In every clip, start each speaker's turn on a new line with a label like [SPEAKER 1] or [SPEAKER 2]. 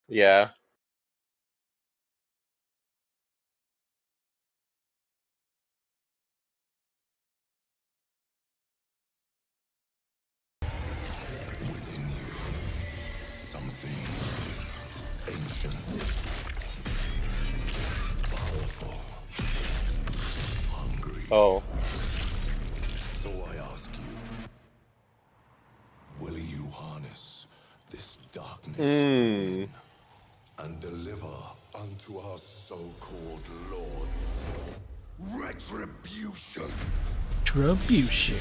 [SPEAKER 1] Yeah.
[SPEAKER 2] Within you, something ancient, powerful, hungry.
[SPEAKER 1] Oh.
[SPEAKER 2] So I ask you, will you harness this darkness within
[SPEAKER 1] Hmm.
[SPEAKER 2] and deliver unto our so-called lords retribution?
[SPEAKER 3] Retribution.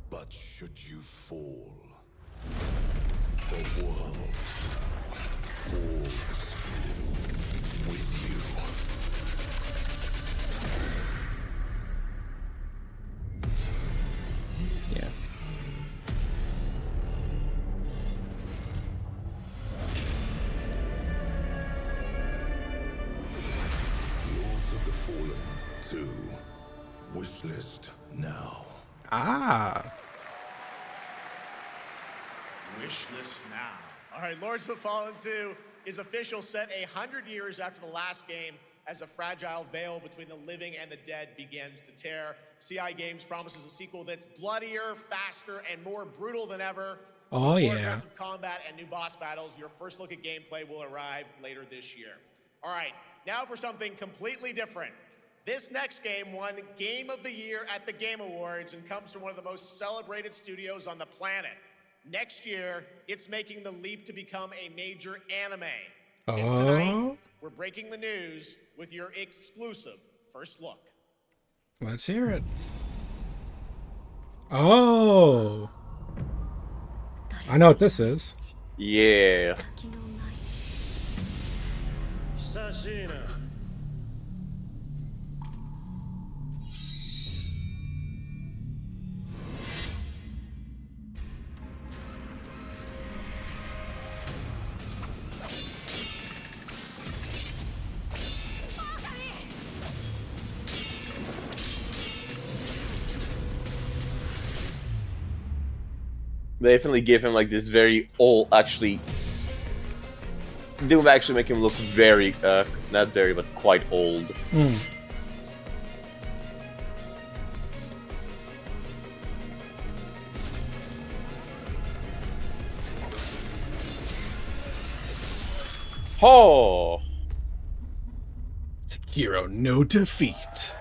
[SPEAKER 2] But should you fall, the world falls with you.
[SPEAKER 3] Yeah.
[SPEAKER 2] Lords of the Fallen 2. Wishlist now.
[SPEAKER 3] Ah.
[SPEAKER 4] Wishlist now. All right, Lords of the Fallen 2 is official, set 100 years after the last game, as a fragile veil between the living and the dead begins to tear. CI Games promises a sequel that's bloodier, faster, and more brutal than ever.
[SPEAKER 3] Oh,
[SPEAKER 4] With
[SPEAKER 3] yeah.
[SPEAKER 4] more aggressive combat and new boss battles, your first look at gameplay will arrive later this year. All right, now for something completely different. This next game won Game of the Year at the Game Awards and comes from one of the most celebrated studios on the planet. Next year, it's making the leap to become a major anime. And tonight,
[SPEAKER 3] Oh.
[SPEAKER 4] we're breaking the news with your exclusive first look.
[SPEAKER 3] Let's hear it. Oh. I know what this is.
[SPEAKER 1] Yeah. They definitely give him like this very old, actually. Do actually make him look very, not very, but quite old.
[SPEAKER 3] Hmm.
[SPEAKER 1] Oh.
[SPEAKER 3] Hero, no defeat.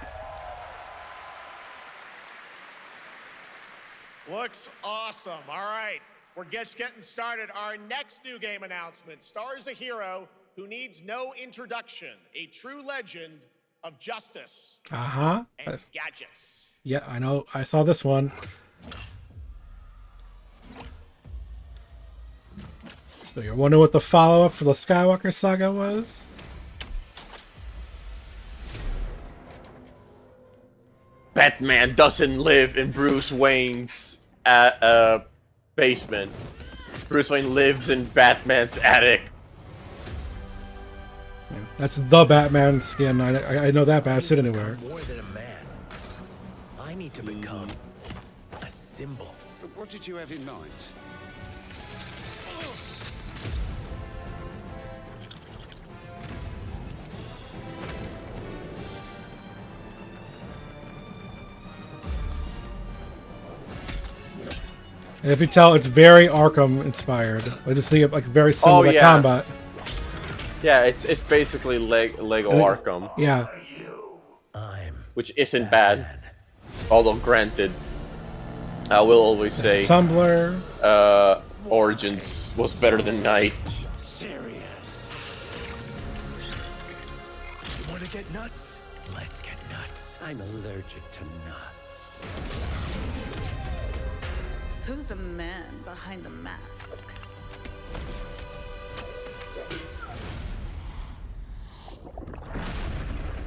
[SPEAKER 4] Looks awesome. All right, we're just getting started. Our next new game announcement stars a hero who needs no introduction, a true legend of justice
[SPEAKER 3] Uh-huh.
[SPEAKER 4] and gadgets.
[SPEAKER 3] Yeah, I know. I saw this one. So you're wondering what the follow-up for the Skywalker saga was?
[SPEAKER 1] Batman doesn't live in Bruce Wayne's basement. Bruce Wayne lives in Batman's attic.
[SPEAKER 3] Yeah, that's the Batman skin. I know that, but I've seen it anywhere.
[SPEAKER 5] More than a man. I need to become a symbol.
[SPEAKER 6] But what did you have in mind?
[SPEAKER 3] And if you tell, it's very Arkham inspired. Like just see like very similar
[SPEAKER 1] yeah.
[SPEAKER 3] combat.
[SPEAKER 1] Yeah, it's basically Lego Arkham,
[SPEAKER 3] Yeah.
[SPEAKER 5] I'm
[SPEAKER 1] which isn't bad. Although granted, I will always say
[SPEAKER 3] Tumblr.
[SPEAKER 1] Origins was better than Night.
[SPEAKER 5] serious. You want to get nuts? Let's get nuts. I'm allergic to nuts.
[SPEAKER 7] Who's the man behind the mask?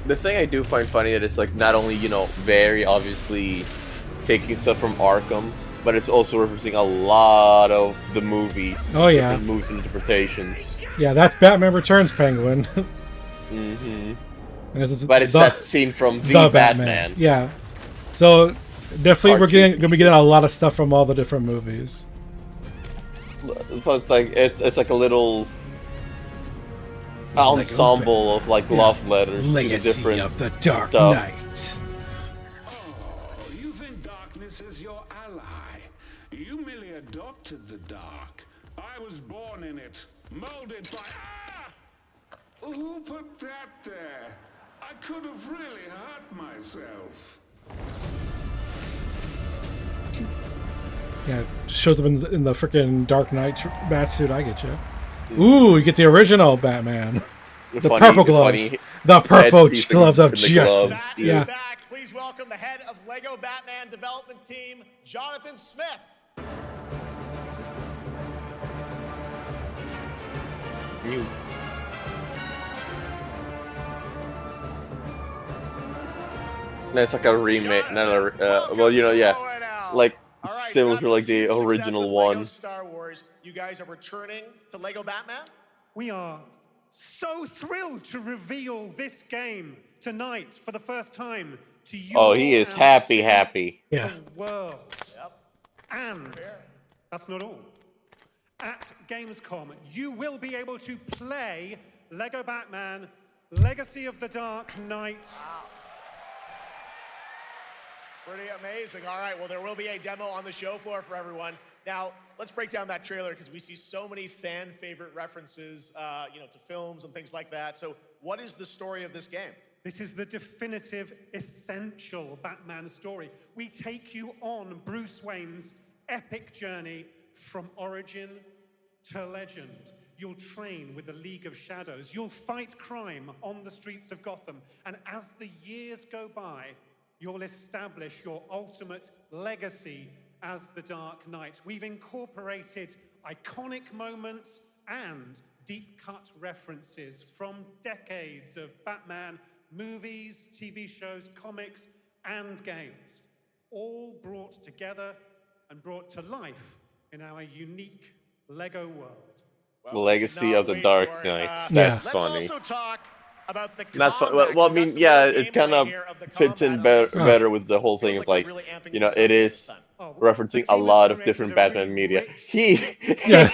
[SPEAKER 1] The thing I do find funny that it's like not only, you know, very obviously taking stuff from Arkham, but it's also referencing a lot of the movies.
[SPEAKER 3] Oh, yeah.
[SPEAKER 1] Different moves and interpretations.
[SPEAKER 3] Yeah, that's Batman Returns Penguin.
[SPEAKER 1] Mm-hmm.
[SPEAKER 3] And this is
[SPEAKER 1] But it's that scene from the Batman.
[SPEAKER 3] Yeah. So definitely
[SPEAKER 1] Cartoons
[SPEAKER 3] gonna be getting a lot of stuff from all the different movies.
[SPEAKER 1] So it's like a little ensemble of like love letters to the different
[SPEAKER 3] of the Dark
[SPEAKER 1] stuff.
[SPEAKER 3] Knight.
[SPEAKER 2] Oh, you think darkness is your ally? You merely adopted the dark. I was born in it, molded by. Ah! Who put that there? I could have really hurt myself.
[SPEAKER 3] Yeah, shows up in the freaking Dark Knight bat suit. I get you. Ooh, you get the original Batman. The purple gloves. The purple gloves of justice.
[SPEAKER 4] Bat
[SPEAKER 3] Yeah.
[SPEAKER 4] is back. Please welcome the head of Lego Batman development team, Jonathan Smith.
[SPEAKER 1] New. It's like a remake, not a well, you know, yeah, like
[SPEAKER 4] All right,
[SPEAKER 1] similar to like the
[SPEAKER 4] after success
[SPEAKER 1] original
[SPEAKER 4] with Lego
[SPEAKER 1] one.
[SPEAKER 4] Star Wars, you guys are returning to Lego Batman?
[SPEAKER 6] We are so thrilled to reveal this game tonight for the first time to you.
[SPEAKER 1] Oh, he is
[SPEAKER 6] and
[SPEAKER 1] happy,
[SPEAKER 6] to
[SPEAKER 1] happy.
[SPEAKER 3] Yeah.
[SPEAKER 6] The world. And that's not all. At Gamescom, you will be able to play Lego Batman: Legacy of the Dark Knight.
[SPEAKER 4] Pretty amazing. All right, well, there will be a demo on the show floor for everyone. Now, let's break down that trailer because we see so many fan favorite references, to films and things like that. So, what is the story of this game?
[SPEAKER 6] This is the definitive, essential Batman story. We take you on Bruce Wayne's epic journey from origin to legend. You'll train with the League of Shadows. You'll fight crime on the streets of Gotham. And as the years go by, you'll establish your ultimate legacy as the Dark Knight. We've incorporated iconic moments and deep-cut references from decades of Batman movies, TV shows, comics, and games, all brought together and brought to life in our unique Lego world.
[SPEAKER 1] The Legacy
[SPEAKER 4] Cannot
[SPEAKER 1] of the
[SPEAKER 4] wait
[SPEAKER 1] Dark
[SPEAKER 4] for it.
[SPEAKER 1] Knight.
[SPEAKER 3] Yeah.
[SPEAKER 1] That's
[SPEAKER 4] Let's
[SPEAKER 1] funny.
[SPEAKER 4] also talk about the
[SPEAKER 1] Not fun.
[SPEAKER 4] combat.
[SPEAKER 1] Well, I mean, yeah, it kind of fits in better
[SPEAKER 4] Feels
[SPEAKER 1] better with the whole thing of
[SPEAKER 4] like
[SPEAKER 1] like,
[SPEAKER 4] we're really amping
[SPEAKER 1] you know,
[SPEAKER 4] things
[SPEAKER 1] it
[SPEAKER 4] up this
[SPEAKER 1] is
[SPEAKER 4] time.
[SPEAKER 6] Oh,
[SPEAKER 1] referencing
[SPEAKER 6] the
[SPEAKER 1] a
[SPEAKER 6] team has
[SPEAKER 1] lot of
[SPEAKER 6] created
[SPEAKER 1] different
[SPEAKER 6] a
[SPEAKER 1] Batman
[SPEAKER 6] really
[SPEAKER 1] media.
[SPEAKER 6] rich
[SPEAKER 1] He
[SPEAKER 3] Yeah.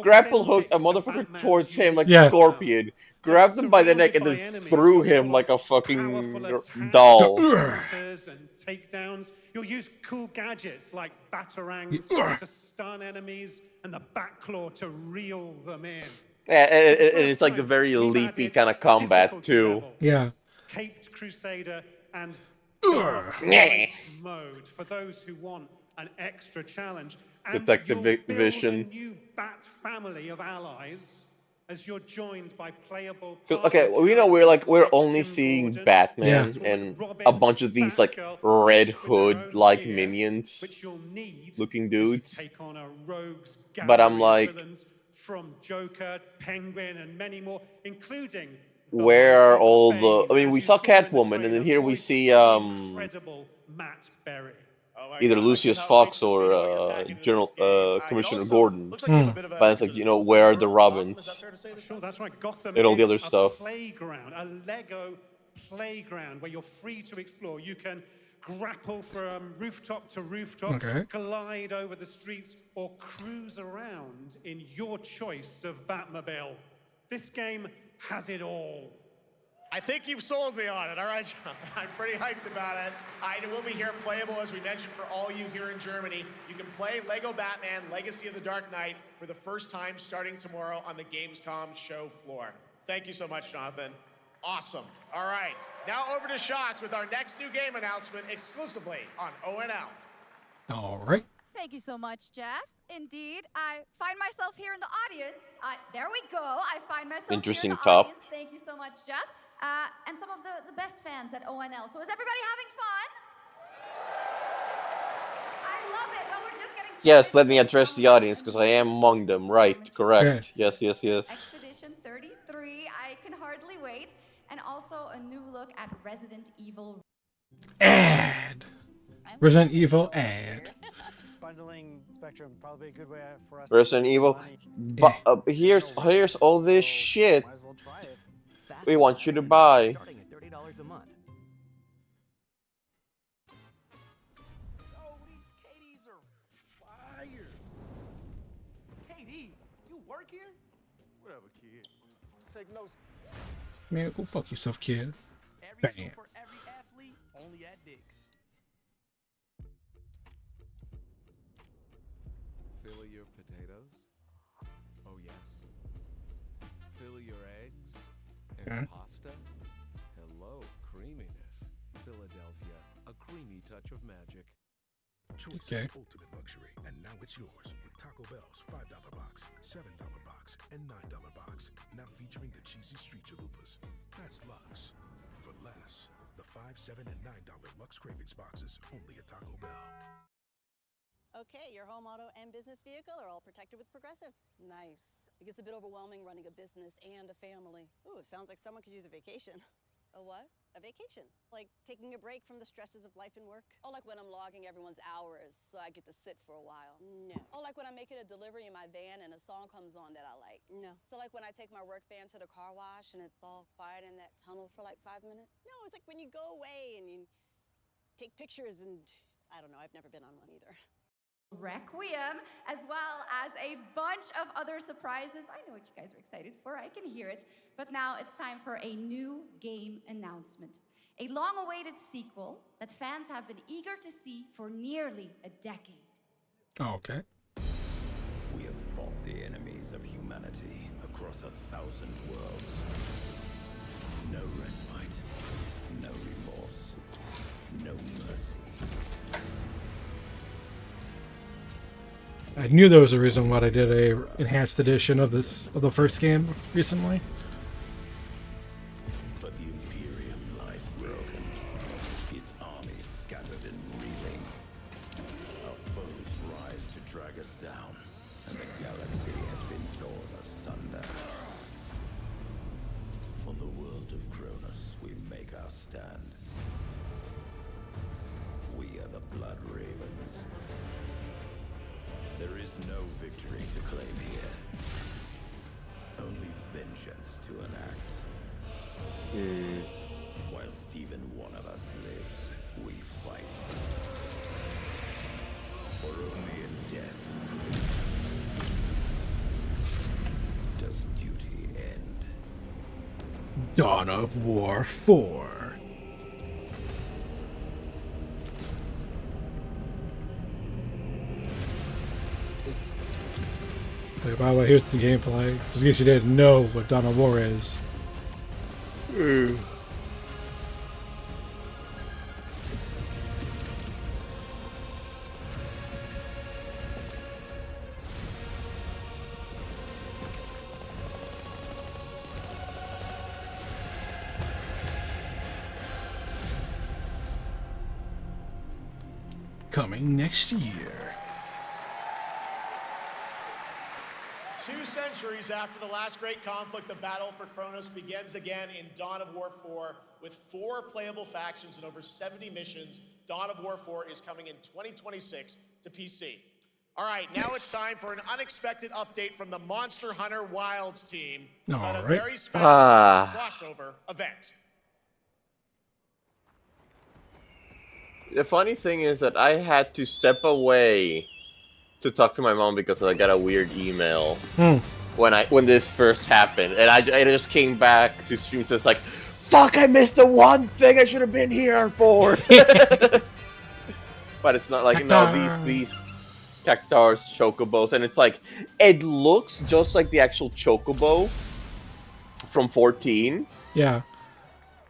[SPEAKER 1] grapple hooked a motherfucker towards him like
[SPEAKER 3] Yeah.
[SPEAKER 1] Scorpion, grabbed him by the neck, and then threw him like a fucking doll.
[SPEAKER 6] Counters and takedowns. You'll use cool gadgets like batarangs to stun enemies and the Batclaw to reel them in.
[SPEAKER 1] Yeah, and it's like the very leapy kind of combat too.
[SPEAKER 3] Yeah.
[SPEAKER 6] Caped Crusader and
[SPEAKER 1] Nyeh.
[SPEAKER 6] Dark mode for those who want an extra challenge. And
[SPEAKER 1] Detective
[SPEAKER 6] you'll build
[SPEAKER 1] Vision.
[SPEAKER 6] a new Bat family of allies as you're joined by playable.
[SPEAKER 1] Okay, well, you know, we're only seeing Batman
[SPEAKER 3] Yeah.
[SPEAKER 1] and a bunch of these like Red Hood like minions
[SPEAKER 6] which you'll need
[SPEAKER 1] looking
[SPEAKER 6] as you
[SPEAKER 1] dudes.
[SPEAKER 6] take on a rogues
[SPEAKER 1] But I'm
[SPEAKER 6] gallery of
[SPEAKER 1] like,
[SPEAKER 6] villains from Joker, Penguin, and many more, including
[SPEAKER 1] where are
[SPEAKER 6] Mighty
[SPEAKER 1] all
[SPEAKER 6] Bane,
[SPEAKER 1] the? I mean,
[SPEAKER 6] as
[SPEAKER 1] we
[SPEAKER 6] you
[SPEAKER 1] saw
[SPEAKER 6] saw in the
[SPEAKER 1] Catwoman, and then
[SPEAKER 6] trailer,
[SPEAKER 1] here we
[SPEAKER 6] voiced
[SPEAKER 1] see
[SPEAKER 6] by the incredible Matt Berry.
[SPEAKER 4] Oh my
[SPEAKER 1] either
[SPEAKER 4] God, I
[SPEAKER 1] Lucius
[SPEAKER 4] cannot
[SPEAKER 1] Fox
[SPEAKER 4] wait to see
[SPEAKER 1] or
[SPEAKER 4] what you're packing into
[SPEAKER 1] General
[SPEAKER 4] this game. It
[SPEAKER 1] Commissioner
[SPEAKER 4] also
[SPEAKER 1] Gordon.
[SPEAKER 4] looks like you have a bit of a-
[SPEAKER 1] But it's like, you know, where are the
[SPEAKER 4] Gotham, is that
[SPEAKER 1] Robins?
[SPEAKER 4] fair to say this
[SPEAKER 6] Sure,
[SPEAKER 4] time?
[SPEAKER 6] that's right. Gotham
[SPEAKER 1] And all the
[SPEAKER 6] is
[SPEAKER 1] other
[SPEAKER 6] a
[SPEAKER 1] stuff.
[SPEAKER 6] playground, a Lego playground where you're free to explore. You can grapple from rooftop to rooftop,
[SPEAKER 3] Okay.
[SPEAKER 6] glide over the streets, or cruise around in your choice of Batmobile. This game has it all.
[SPEAKER 4] I think you've sold me on it. All right, John. I'm pretty hyped about it. It will be here playable, as we mentioned, for all you here in Germany. You can play Lego Batman Legacy of the Dark Knight for the first time starting tomorrow on the Gamescom show floor. Thank you so much, Jonathan. Awesome. All right. Now over to Shots with our next new game announcement exclusively on ONL.
[SPEAKER 3] All right.
[SPEAKER 8] Thank you so much, Jeff. Indeed, I find myself here in the audience. There we go. I find myself
[SPEAKER 1] Interesting
[SPEAKER 8] here in the
[SPEAKER 1] cop.
[SPEAKER 8] audience. Thank you so much, Jeff. And some of the best fans at ONL. So is everybody having fun? I love it. Well, we're just getting started.
[SPEAKER 1] Yes, let me address the audience because I am among them. Right, correct. Yes, yes, yes.
[SPEAKER 8] Expedition 33. I can hardly wait. And also a new look at Resident Evil.
[SPEAKER 3] Ad. Resident Evil ad.
[SPEAKER 9] Bundling Spectrum probably a good way for us.
[SPEAKER 1] Resident Evil. But here's all this shit we want you to buy.
[SPEAKER 10] Starting at $30 a month.
[SPEAKER 5] Oh, these KDs are fire. KD, you work here? Whatever, kid. Take notes.
[SPEAKER 3] Man, go fuck yourself, kid.
[SPEAKER 10] Every
[SPEAKER 3] Bam.
[SPEAKER 10] for every athlete, only at Dick's.
[SPEAKER 11] Fill your potatoes? Oh yes. Fill your eggs and pasta? Hello, creaminess. Philadelphia, a creamy touch of magic.
[SPEAKER 12] Choice
[SPEAKER 3] Okay.
[SPEAKER 12] is the ultimate luxury, and now it's yours with Taco Bell's $5 box, $7 box, and $9 box, now featuring the cheesy street chalupas. That's Lux. For less, the $5, $7, and $9 Lux Cravings boxes only at Taco Bell.
[SPEAKER 13] Okay, your home, auto, and business vehicle are all protected with Progressive. Nice. It gets a bit overwhelming running a business and a family. Ooh, sounds like someone could use a vacation. A what? A vacation. Like taking a break from the stresses of life and work. Oh, like when I'm logging everyone's hours so I get to sit for a while. No. Oh, like when I'm making a delivery in my van and a song comes on that I like. No. So like when I take my work van to the car wash and it's all quiet in that tunnel for like 5 minutes? No, it's like when you go away and you take pictures and I don't know, I've never been on one either.
[SPEAKER 8] Requiem, as well as a bunch of other surprises. I know what you guys are excited for, I can hear it. But now it's time for a new game announcement. A long-awaited sequel that fans have been eager to see for nearly a decade.
[SPEAKER 3] Oh, okay.
[SPEAKER 14] We have fought the enemies of humanity across 1,000 worlds. No respite, no remorse, no mercy.
[SPEAKER 3] I knew there was a reason why they did a enhanced edition of the first game recently.
[SPEAKER 14] But the Imperium lies broken, its armies scattered and reeling. Our foes rise to drag us down, and the galaxy has been torn asunder. On the world of Cronus, we make our stand. We are the Blood Ravens. There is no victory to claim here. Only vengeance to enact. Whilst even one of us lives, we fight. For only in death does duty end.
[SPEAKER 3] Dawn of War 4. Okay, by the way, here's the gameplay. Just in case you didn't know what Dawn of War is. Coming next year.
[SPEAKER 4] 2 centuries after the last great conflict, the battle for Kronos begins again in Dawn of War 4 with 4 playable factions and over 70 missions. Dawn of War 4 is coming in 2026 to PC. All right, now it's time for an unexpected update from the Monster Hunter Wilds team about a very special crossover event.
[SPEAKER 1] The funny thing is that I had to step away to talk to my mom because I got a weird email when this first happened, and I just came back to stream. So it's like, fuck! I missed the one thing I should have been here for. But it's not like these cactars, chocobos, and it's like it looks just like the actual chocobo from 14.
[SPEAKER 3] Yeah.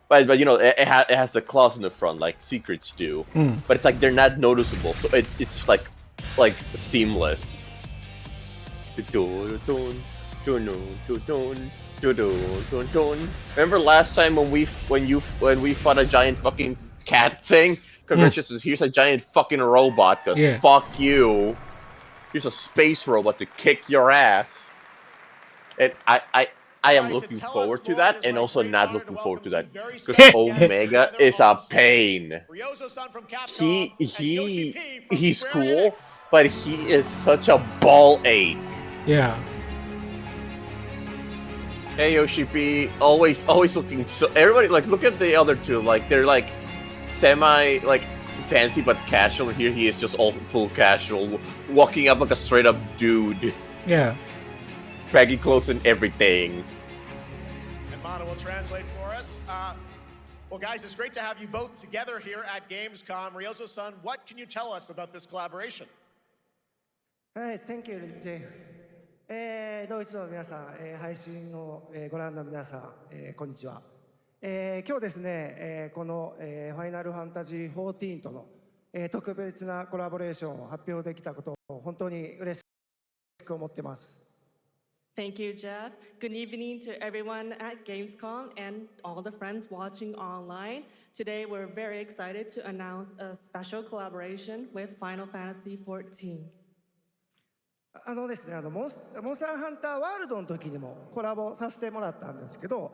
[SPEAKER 1] But you know, it has the claws in the front like secrets do. But it's like they're not noticeable, so it's like seamless. Remember last time when we fought a giant fucking cat thing? Congratulations, here's a giant fucking robot, cause fuck you. Here's a space robot to kick your ass. And I am looking forward to that, and also not looking forward to that because Omega is a pain. He's cool, but he is such a ball ache.
[SPEAKER 3] Yeah.
[SPEAKER 1] Hey Yoshi P, always looking so. Everybody like look at the other two, like they're like semi like fancy but casual. Here he is just all full casual, walking up like a straight up dude.
[SPEAKER 3] Yeah.
[SPEAKER 1] Baggy clothes and everything.
[SPEAKER 4] And Mana will translate for us. Well, guys, it's great to have you both together here at Gamescom. Ryozo-san, what can you tell us about this collaboration?
[SPEAKER 15] Hey, thank you, Jay. ドイツの皆さん、配信を、ご覧の皆さん、こんにちは。今日ですね、この、ファイナルファンタジー14との、特別なコラボレーションを発表できたことを本当に嬉しく思っています。
[SPEAKER 16] Thank you, Jeff. Good evening to everyone at Gamescom and all the friends watching online. Today, we're very excited to announce a special collaboration with Final Fantasy XIV.
[SPEAKER 15] ですね、モンスターハンターワールドの時にもコラボさせてもらったんですけど、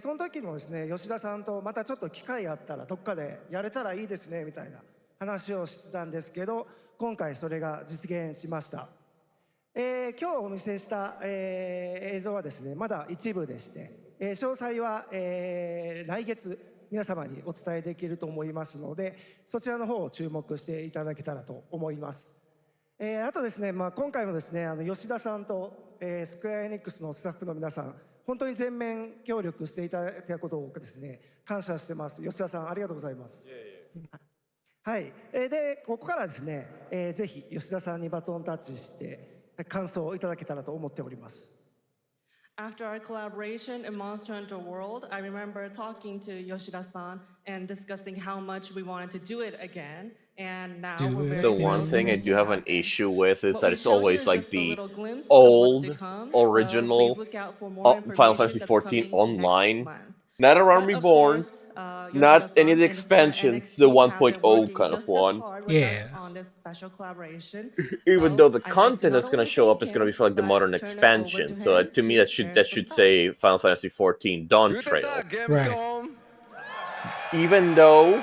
[SPEAKER 15] その時もですね、吉田さんとまたちょっと機会あったらどっかでやれたらいいですねみたいな話をしてたんですけど、今回それが実現しました。今日お見せした、映像はですね、まだ一部でして、詳細は、来月皆様にお伝えできると思いますので、そちらの方を注目していただけたらと思います。あとですね、今回もですね、吉田さんと、スクエアエニックスのスタッフの皆さん、本当に全面協力していただいたことをですね、感謝してます。吉田さん、ありがとうございます。はい。で、ここからですね、ぜひ吉田さんにバトンタッチして感想をいただけたらと思っております。
[SPEAKER 16] After our collaboration in Monster Hunter World, I remember talking to Yoshida-san and discussing how much we wanted to do it again. And now
[SPEAKER 1] the one thing I do have an issue with is that it's always like the old, original Final Fantasy XIV online. Not a Realm Reborn, not any of the expansions, the 1.0 kind of one.
[SPEAKER 3] Yeah.
[SPEAKER 1] Even though the content that's going to show up is going to be for like the modern expansion, so to me that should say Final Fantasy XIV Dawn Trail.
[SPEAKER 3] Right.
[SPEAKER 1] Even though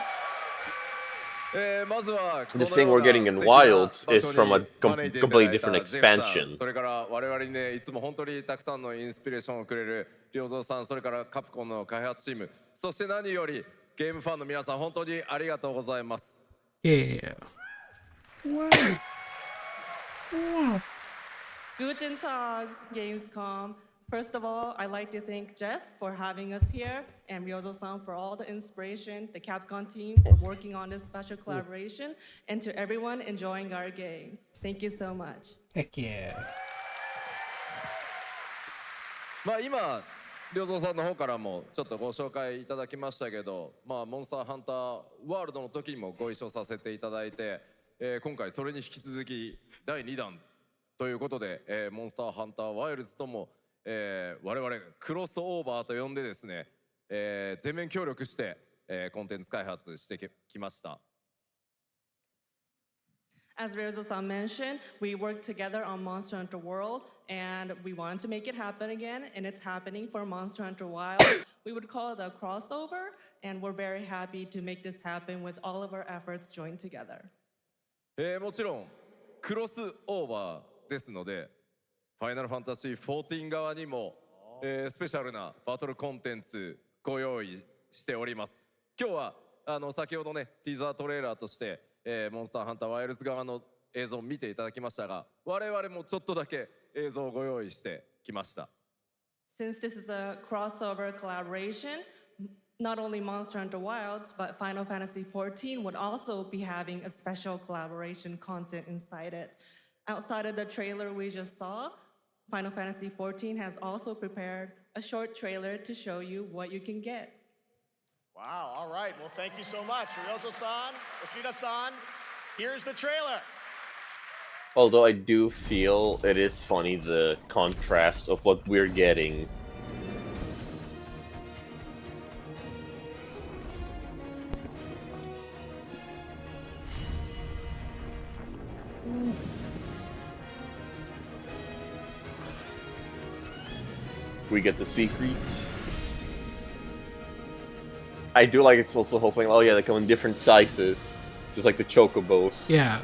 [SPEAKER 1] the thing we're getting in Wilds is from a completely different expansion.
[SPEAKER 11] それから我々にね、いつも本当にたくさんのインスピレーションをくれる良三さん、それからカプコンの開発チーム、そして何よりゲームファンの皆さん、本当にありがとうございます。
[SPEAKER 3] Yeah.
[SPEAKER 16] Guten Tag, Gamescom. First of all, I'd like to thank Jeff for having us here and Ryozo-san for all the inspiration, the Capcom team for working on this special collaboration, and to everyone enjoying our games. Thank you so much.
[SPEAKER 3] Heck yeah.
[SPEAKER 11] まあ今、良三さんの方からもちょっとご紹介いただきましたけど、まあモンスターハンターワールドの時にもご一緒させていただいて、今回それに引き続き第2弾ということで、モンスターハンターワイルズとも我々クロスオーバーと呼んでですね、全面協力して、コンテンツ開発してきました。
[SPEAKER 16] As Ryozo-san mentioned, we worked together on Monster Hunter World, and we wanted to make it happen again, and it's happening for Monster Hunter Wilds. We would call it a crossover, and we're very happy to make this happen with all of our efforts joined together.
[SPEAKER 11] もちろんクロスオーバーですので、ファイナルファンタジー14側にも、スペシャルなバトルコンテンツご用意しております。今日は先ほどねティザートレーラーとして、モンスターハンターワイルズ側の映像を見ていただきましたが、我々もちょっとだけ映像をご用意してきました。
[SPEAKER 16] Since this is a crossover collaboration, not only Monster Hunter Wilds, but Final Fantasy XIV would also be having a special collaboration content inside it. Outside of the trailer we just saw, Final Fantasy XIV has also prepared a short trailer to show you what you can get.
[SPEAKER 4] Wow, all right. Well, thank you so much. Ryozo-san, Yoshida-san, here's the trailer.
[SPEAKER 1] Although I do feel it is funny the contrast of what we're getting. we get the secrets. I do like it's also whole thing. Oh yeah, they come in different sizes, just like the chocobos.
[SPEAKER 3] Yeah.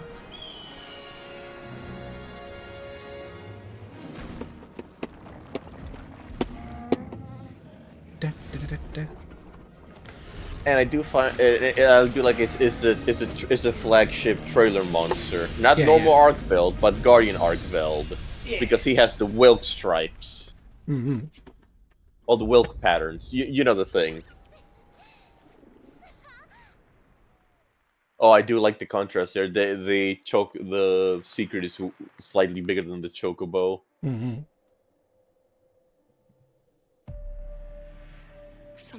[SPEAKER 1] And I do find I do like it's a flagship trailer monster, not normal Arkveld, but Guardian Arkveld, because he has the Wilk stripes, all the Wilk patterns. You know the thing. Oh, I do like the contrast there. The secret is slightly bigger than the chocobo.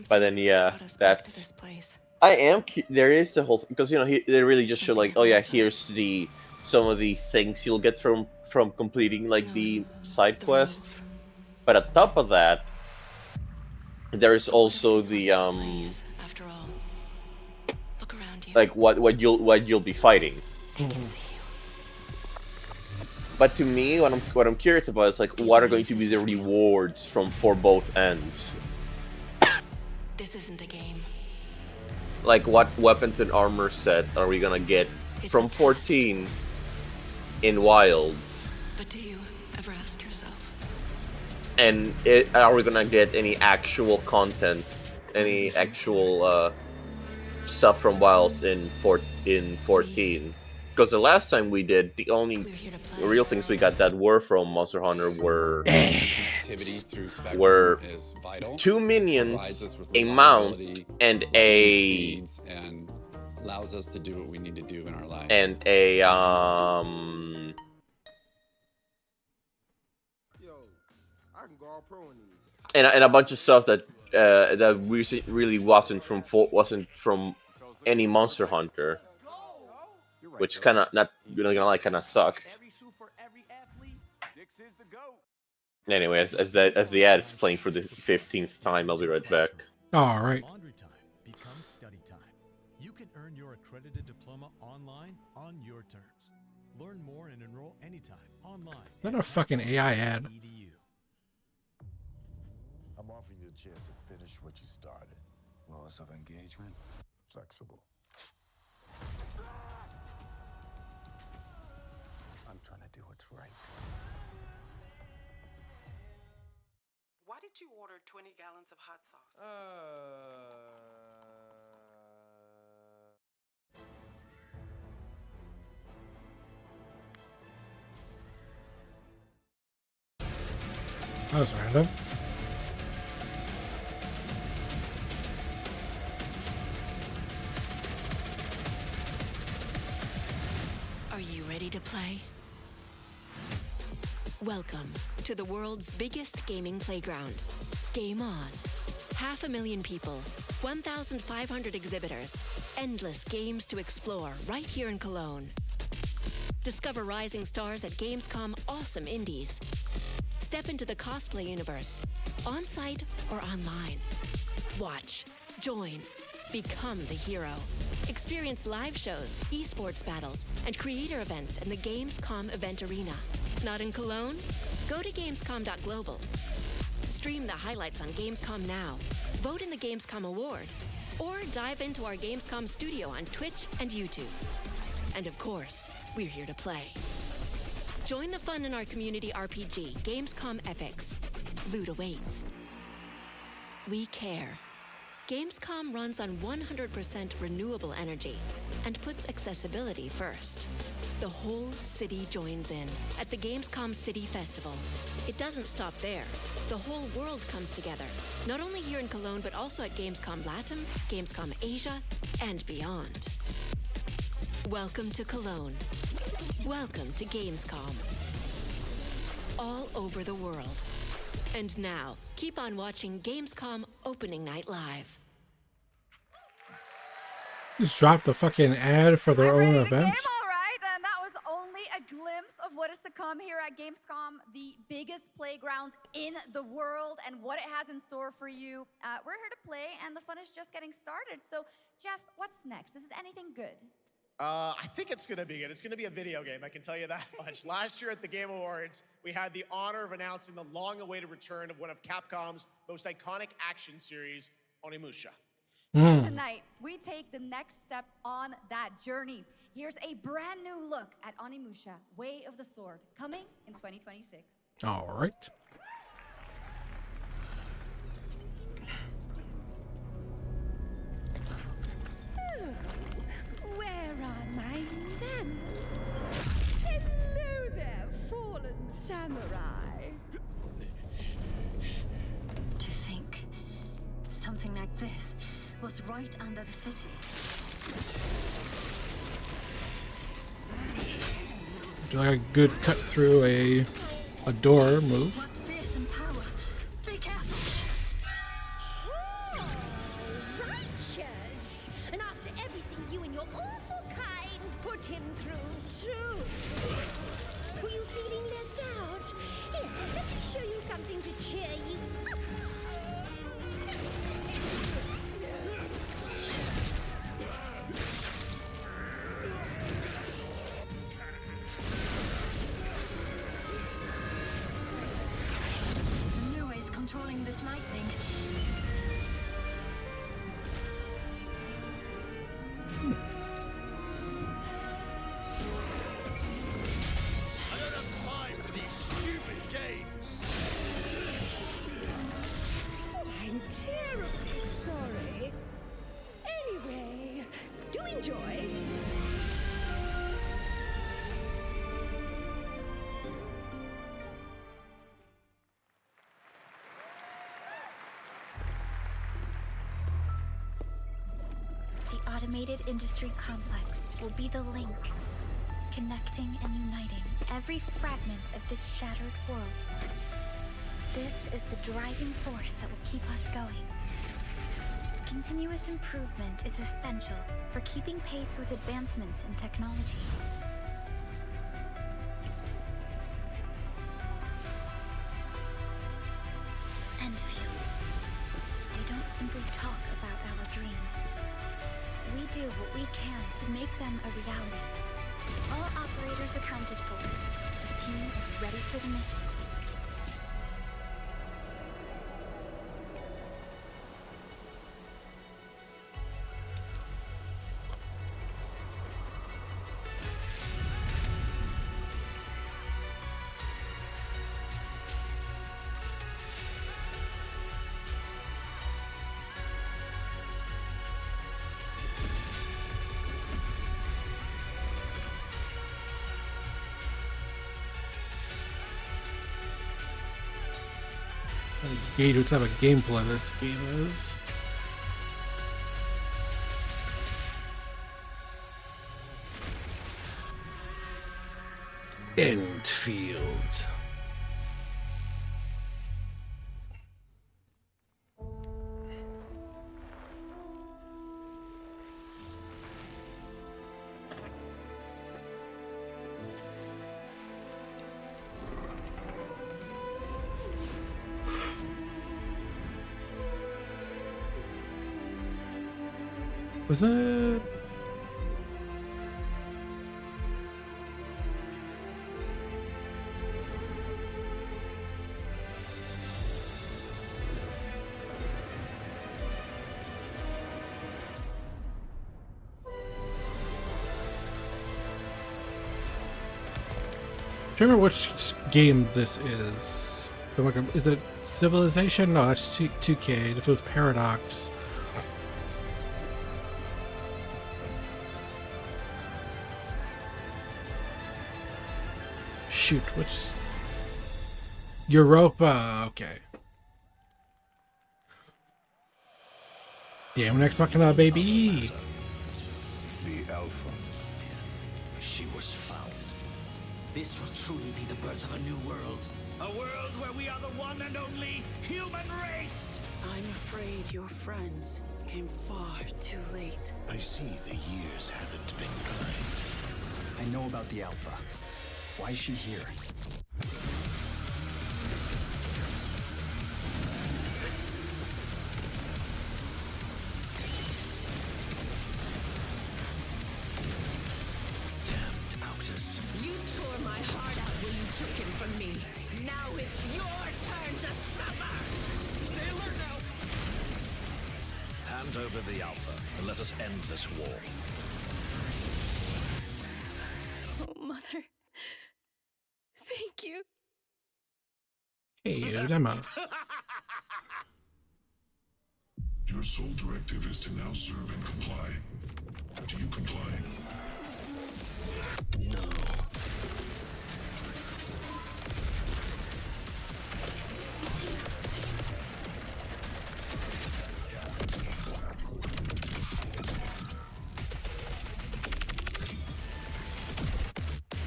[SPEAKER 1] But then yeah, that's. I am. There is the whole because they really just show like, oh yeah, here's some of the things you'll get from completing like the side quests. But on top of that, there is also the like what you'll be fighting. But to me, what I'm curious about is like what are going to be the rewards for both ends.
[SPEAKER 17] This isn't a game.
[SPEAKER 1] Like what weapons and armor set are we gonna get from 14 in Wilds?
[SPEAKER 17] But do you ever ask yourself?
[SPEAKER 1] And are we gonna get any actual content, any actual stuff from Wilds in 14? Because the last time we did, the only real things we got that were from Monster Hunter were 2 minions, a mount, and a
[SPEAKER 18] allows us to do what we need to do in our life.
[SPEAKER 1] And a and a bunch of stuff that really wasn't from any Monster Hunter, which kind of not gonna lie, kind of sucked. Anyway, as the ad is playing for the 15th time, I'll be right back.
[SPEAKER 3] All right.
[SPEAKER 19] Laundry time becomes study time. You can earn your accredited diploma online on your terms. Learn more and enroll anytime online.
[SPEAKER 3] Is that a fucking AI ad?
[SPEAKER 12] I'm offering you a chance to finish what you started. Laws of engagement, flexible. I'm trying to do what's right.
[SPEAKER 20] Why did you order 20 gallons of hot sauce?
[SPEAKER 3] That was random.
[SPEAKER 17] Are you ready to play? Welcome to the world's biggest gaming playground, Game On. 500,000 people, 1,500 exhibitors, endless games to explore right here in Cologne. Discover rising stars at Gamescom Awesome Indies. Step into the cosplay universe, on-site or online. Watch, join, become the hero. Experience live shows, esports battles, and creator events in the Gamescom event arena. Not in Cologne? Go to Gamescom.global. Stream the highlights on Gamescom Now, vote in the Gamescom Award, or dive into our Gamescom studio on Twitch and YouTube. And of course, we're here to play. Join the fun in our community RPG, Gamescom Epics. Loot awaits. We care. Gamescom runs on 100% renewable energy and puts accessibility first. The whole city joins in at the Gamescom City Festival. It doesn't stop there. The whole world comes together, not only here in Cologne, but also at Gamescom Latam, Gamescom Asia, and beyond. Welcome to Cologne. Welcome to Gamescom. All over the world. And now, keep on watching Gamescom Opening Night Live.
[SPEAKER 3] Just dropped the fucking ad for their own events.
[SPEAKER 8] All right, and that was only a glimpse of what is to come here at Gamescom, the biggest playground in the world, and what it has in store for you. We're here to play, and the fun is just getting started. So, Jeff, what's next? Is it anything good?
[SPEAKER 4] I think it's going to be good. It's going to be a video game, I can tell you that much. Last year at the Game Awards, we had the honor of announcing the long-awaited return of one of Capcom's most iconic action series, Onimusha.
[SPEAKER 8] And tonight, we take the next step on that journey. Here's a brand new look at Onimusha, Way of the Sword, coming in 2026.
[SPEAKER 3] All right.
[SPEAKER 21] Where are my manners? Hello there, fallen samurai.
[SPEAKER 22] To think something like this was right under the city.
[SPEAKER 3] Do like a good cut through a door move.
[SPEAKER 22] Fearsome power. Be careful.
[SPEAKER 21] Oh, righteous! And after everything you and your awful kind put him through, too. Were you feeling left out? Here, let me show you something to cheer you up.
[SPEAKER 22] Controlling this lightning.
[SPEAKER 5] I don't have time for these stupid games.
[SPEAKER 21] Oh, I'm terribly sorry. Anyway, do enjoy.
[SPEAKER 23] The automated industry complex will be the link, connecting and uniting every fragment of this shattered world. This is the driving force that will keep us going. Continuous improvement is essential for keeping pace with advancements in technology. Enfield. They don't simply talk about our dreams. We do what we can to make them a reality. All operators accounted for. The team is ready for the mission.
[SPEAKER 3] Gauge what type of gameplay this game is. Enfield. Was it? Do you remember which game this is? Is it Civilization? No, that's 2K. If it was Paradox. Shoot, which Europa? Okay. Damn, next Machina, baby.
[SPEAKER 5] The Alpha. She was found. This will truly be the birth of a new world. A world where we are the one and only human race.
[SPEAKER 24] I'm afraid your friends came far too late.
[SPEAKER 5] I see the years haven't been kind.
[SPEAKER 10] I know about the Alpha. Why is she here?
[SPEAKER 21] tore my heart out when you took him from me. Now it's your turn to suffer!
[SPEAKER 10] Stay alert now! Hand over the Alpha and let us end this war.
[SPEAKER 23] Oh, Mother. Thank you.
[SPEAKER 3] Hey, Lemma.
[SPEAKER 12] Your sole directive is to now serve and comply. Do you comply?
[SPEAKER 10] No.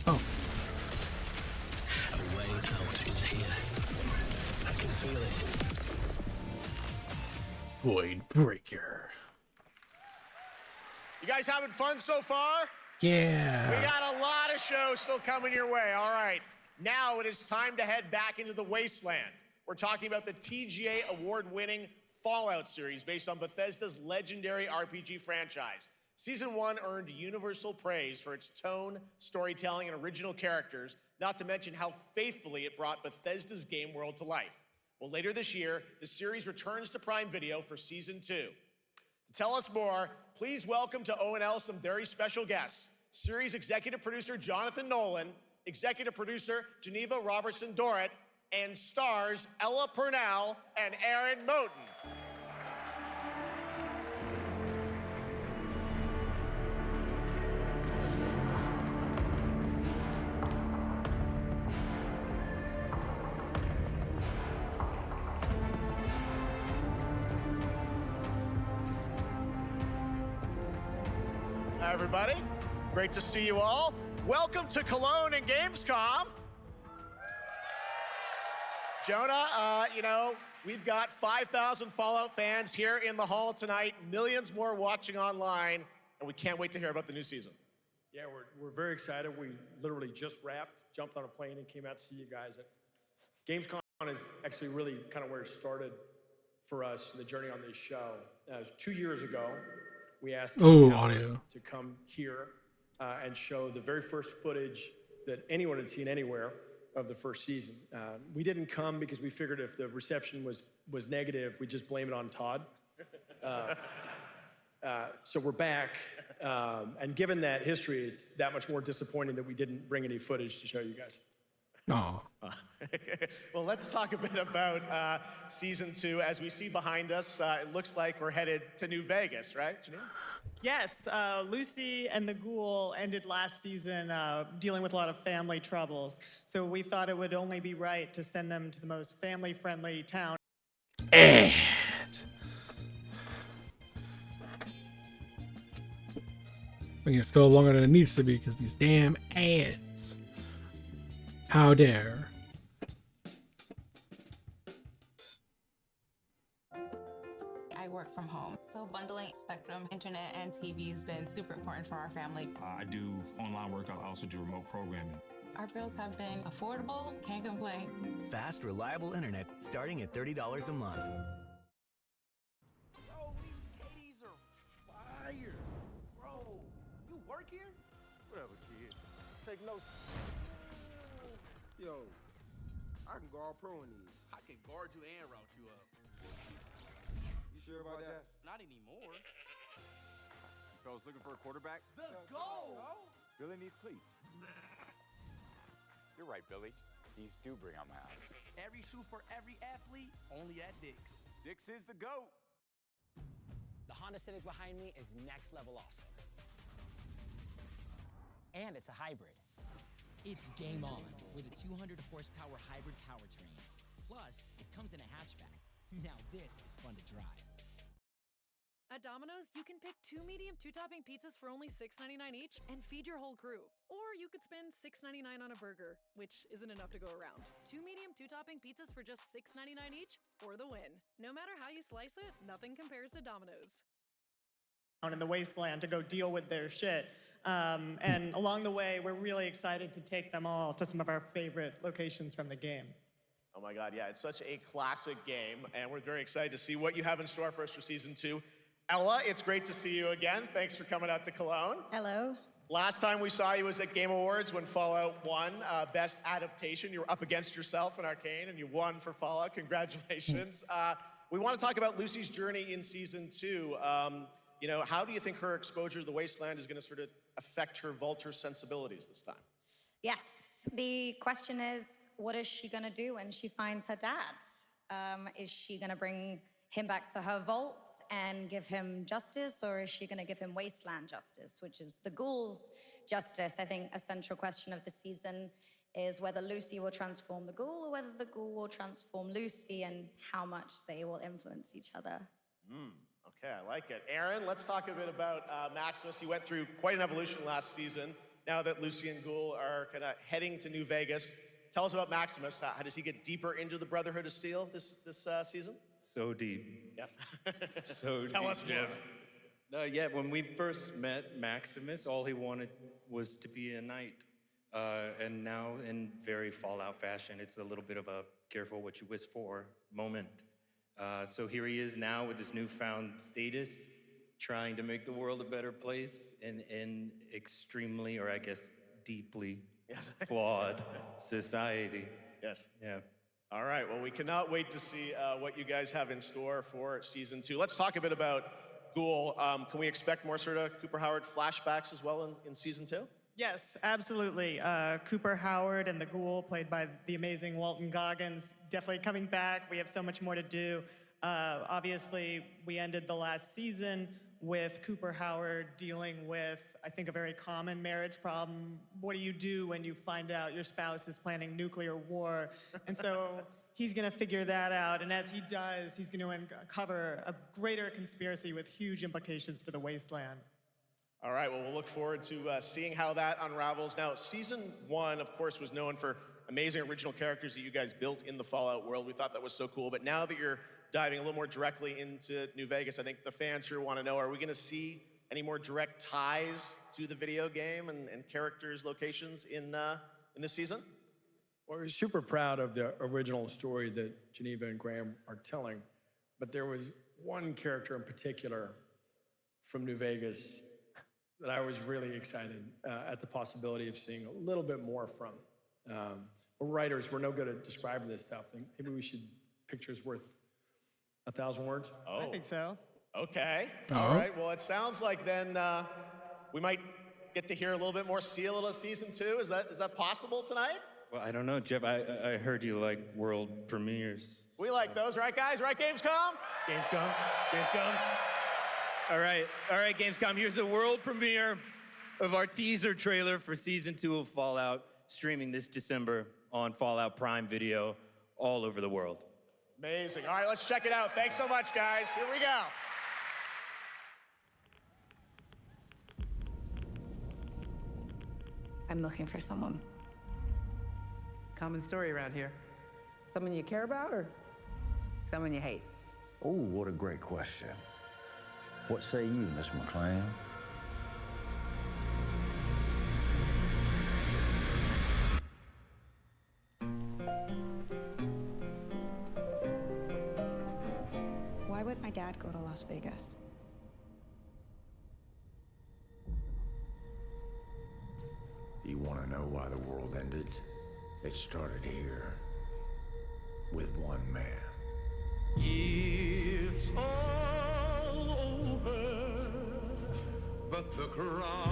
[SPEAKER 3] Oh.
[SPEAKER 10] A way out is here. I can feel it.
[SPEAKER 3] Void Breaker.
[SPEAKER 4] You guys having fun so far?
[SPEAKER 3] Yeah.
[SPEAKER 4] We got a lot of shows still coming your way. All right. Now it is time to head back into the wasteland. We're talking about the TGA award-winning Fallout series based on Bethesda's legendary RPG franchise. Season 1 earned universal praise for its tone, storytelling, and original characters, not to mention how faithfully it brought Bethesda's game world to life. Well, later this year, the series returns to Prime Video for Season 2. To tell us more, please welcome to ONL some very special guests. Series executive producer Jonathan Nolan, executive producer Geneva Robertson-Dorrit, and stars Ella Purnell and Aaron Moten. Hi, everybody. Great to see you all. Welcome to Cologne and Gamescom. Jonah, we've got 5,000 Fallout fans here in the hall tonight, millions more watching online, and we can't wait to hear about the new season.
[SPEAKER 2] Yeah, we're very excited. We literally just wrapped, jumped on a plane, and came out to see you guys. Gamescom is actually really kind of where it started for us, the journey on this show. It was 2 years ago. We asked
[SPEAKER 3] audio
[SPEAKER 2] to come here and show the very first footage that anyone had seen anywhere of the first season. We didn't come because we figured if the reception was negative, we'd just blame it on Todd. So we're back, and given that history, it's that much more disappointing that we didn't bring any footage to show you guys.
[SPEAKER 3] No.
[SPEAKER 4] Well, let's talk a bit about Season 2. As we see behind us, it looks like we're headed to New Vegas, right, Janine?
[SPEAKER 6] Yes, Lucy and the Ghoul ended last season dealing with a lot of family troubles. So we thought it would only be right to send them to the most family-friendly town.
[SPEAKER 3] And I think it's go longer than it needs to be because these damn ads. How dare.
[SPEAKER 7] I work from home, so bundling Spectrum, internet, and TV has been super important for our family.
[SPEAKER 9] I do online work. I also do remote programming.
[SPEAKER 7] Our bills have been affordable, can't complain.
[SPEAKER 10] Fast, reliable internet starting at $30 a month.
[SPEAKER 25] Yo, these Katie's are fire. Bro, you work here? Whatever, kid. Take notes.
[SPEAKER 26] Yo, I can guard pro in these.
[SPEAKER 25] I can guard you and route you up.
[SPEAKER 26] You sure about that?
[SPEAKER 25] Not anymore.
[SPEAKER 27] You fellas looking for a quarterback?
[SPEAKER 25] The goal!
[SPEAKER 27] Billy needs cleats. You're right, Billy. These do bring out my eyes.
[SPEAKER 25] Every shoe for every athlete, only at Dick's.
[SPEAKER 27] Dick's is the GOAT.
[SPEAKER 28] The Honda Civic behind me is next level awesome. And it's a hybrid.
[SPEAKER 29] It's game on with a 200 horsepower hybrid powertrain. Plus, it comes in a hatchback. Now this is fun to drive.
[SPEAKER 30] At Domino's, you can pick 2 medium 2-topping pizzas for only $6.99 each and feed your whole crew. Or you could spend $6.99 on a burger, which isn't enough to go around. 2 medium 2-topping pizzas for just $6.99 each for the win. No matter how you slice it, nothing compares to Domino's.
[SPEAKER 6] In the wasteland to go deal with their shit. And along the way, we're really excited to take them all to some of our favorite locations from the game.
[SPEAKER 4] Oh my God, yeah, it's such a classic game, and we're very excited to see what you have in store for us for Season 2. Ella, it's great to see you again. Thanks for coming out to Cologne.
[SPEAKER 31] Hello.
[SPEAKER 4] Last time we saw you was at Game Awards when Fallout won Best Adaptation. You were up against yourself in Arcane, and you won for Fallout. Congratulations. We want to talk about Lucy's journey in Season 2. You know, how do you think her exposure to the Wasteland is going to sort of affect her vulture sensibilities this time?
[SPEAKER 8] Yes, the question is, what is she gonna do when she finds her dad? Is she gonna bring him back to her vault and give him justice, or is she gonna give him Wasteland justice, which is the ghouls' justice? I think a central question of the season is whether Lucy will transform the ghoul or whether the ghoul will transform Lucy, and how much they will influence each other.
[SPEAKER 4] Okay, I like it. Aaron, let's talk a bit about Maximus. He went through quite an evolution last season. Now that Lucy and Ghoul are kind of heading to New Vegas, tell us about Maximus. How does he get deeper into the Brotherhood of Steel this season?
[SPEAKER 1] So deep.
[SPEAKER 4] Yes.
[SPEAKER 1] So
[SPEAKER 4] Tell
[SPEAKER 1] deep,
[SPEAKER 4] us more.
[SPEAKER 1] Jeff. Yeah, when we first met Maximus, all he wanted was to be a knight. And now, in very Fallout fashion, it's a little bit of a careful what you wish for moment. So here he is now with this newfound status, trying to make the world a better place in extremely, or I guess deeply, flawed society.
[SPEAKER 4] Yes.
[SPEAKER 1] Yeah.
[SPEAKER 4] All right, well, we cannot wait to see what you guys have in store for Season 2. Let's talk a bit about Ghoul. Can we expect more sort of Cooper Howard flashbacks as well in Season 2?
[SPEAKER 6] Yes, absolutely. Cooper Howard and the Ghoul, played by the amazing Walton Goggins, definitely coming back. We have so much more to do. Obviously, we ended the last season with Cooper Howard dealing with, I think, a very common marriage problem. What do you do when you find out your spouse is planning nuclear war? And so he's going to figure that out. And as he does, he's going to uncover a greater conspiracy with huge implications for the Wasteland.
[SPEAKER 4] All right, well, we'll look forward to seeing how that unravels. Now, Season 1, of course, was known for amazing original characters that you guys built in the Fallout world. We thought that was so cool. But now that you're diving a little more directly into New Vegas, I think the fans here want to know, are we going to see any more direct ties to the video game and characters, locations in this season?
[SPEAKER 2] Well, we're super proud of the original story that Geneva and Graham are telling, but there was one character in particular from New Vegas that I was really excited at the possibility of seeing a little bit more from. We're writers, we're no good at describing this stuff. Maybe we should, pictures worth 1,000 words?
[SPEAKER 4] Oh.
[SPEAKER 6] I think so.
[SPEAKER 4] Okay. All right. Well, it sounds like then we might get to hear a little bit more Seal of Season 2. Is that possible tonight?
[SPEAKER 1] Well, I don't know, Jeff. I heard you like world premieres.
[SPEAKER 4] We like those, right, guys? Right, Gamescom?
[SPEAKER 1] Gamescom. All right, Gamescom. Here's the world premiere of our teaser trailer for Season 2 of Fallout, streaming this December on Fallout Prime Video all over the world.
[SPEAKER 4] Amazing. All right, let's check it out. Thanks so much, guys. Here we go.
[SPEAKER 11] I'm looking for someone.
[SPEAKER 13] Common story around here. Someone you care about or someone you hate?
[SPEAKER 14] Oh, what a great question. What say you, Miss McClane?
[SPEAKER 11] Why would my dad go to Las Vegas?
[SPEAKER 14] You want to know why the world ended? It started here with one man.
[SPEAKER 15] It's all over, but the cry.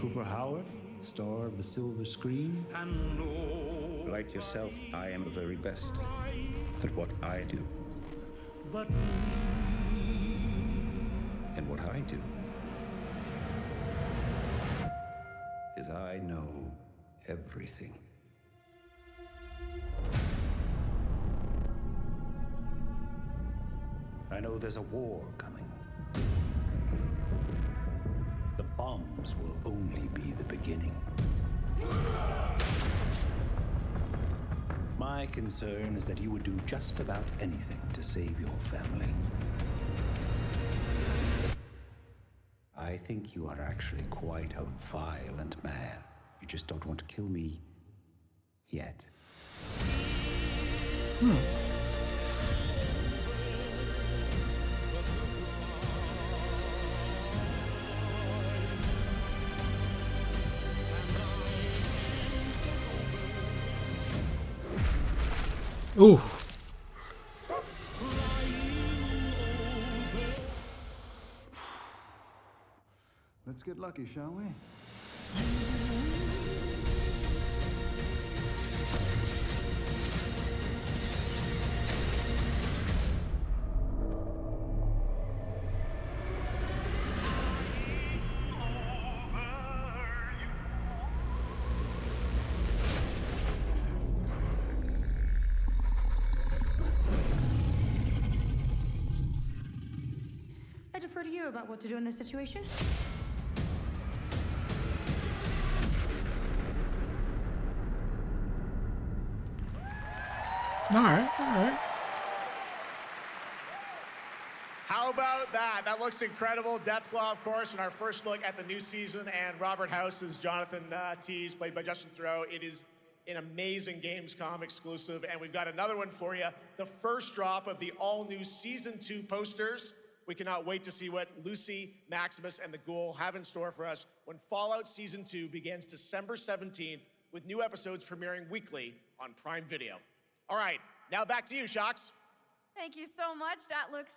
[SPEAKER 16] Cooper Howard, star of the silver screen.
[SPEAKER 15] Like
[SPEAKER 16] yourself, I am the very best at what I do.
[SPEAKER 15] But
[SPEAKER 16] and what I do is I know everything. I know there's a war coming. The bombs will only be the beginning. My concern is that you would do just about anything to save your family. I think you are actually quite a violent man. You just don't want to kill me yet.
[SPEAKER 3] Ooh.
[SPEAKER 5] Let's get lucky, shall we?
[SPEAKER 11] I defer to you about what to do in this situation.
[SPEAKER 3] All right, all right.
[SPEAKER 4] How about that? That looks incredible. Deathclaw, of course, in our first look at the new season, and Robert House is Jonathan Tease, played by Justin Theroux. It is an amazing Gamescom exclusive, and we've got another one for you. The first drop of the all-new Season 2 posters. We cannot wait to see what Lucy, Maximus, and the Ghoul have in store for us when Fallout Season 2 begins December 17th, with new episodes premiering weekly on Prime Video. All right, now back to you, Shox.
[SPEAKER 8] Thank you so much. That looks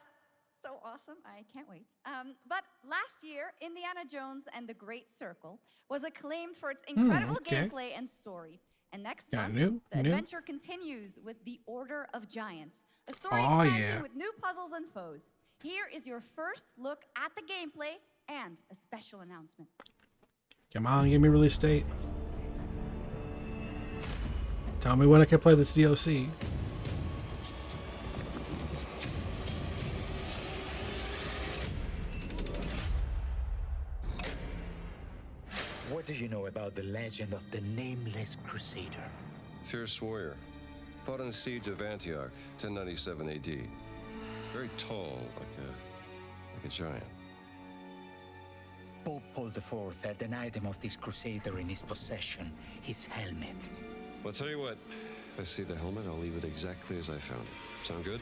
[SPEAKER 8] so awesome. I can't wait. But last year, Indiana Jones and the Great Circle was acclaimed for its incredible gameplay and story. And next month, the adventure continues with The Order of Giants, a story expansion with new puzzles and foes. Here is your first look at the gameplay and a special announcement.
[SPEAKER 3] Come on, give me release date. Tell me when I can play this DLC.
[SPEAKER 10] What do you know about the legend of the Nameless Crusader?
[SPEAKER 12] Fierce warrior. Fought in the siege of Antioch, 1097 AD. Very tall, like a giant.
[SPEAKER 10] Pope Paul IV had an item of this crusader in his possession, his helmet.
[SPEAKER 12] Well, I'll tell you what. If I see the helmet, I'll leave it exactly as I found it. Sound good?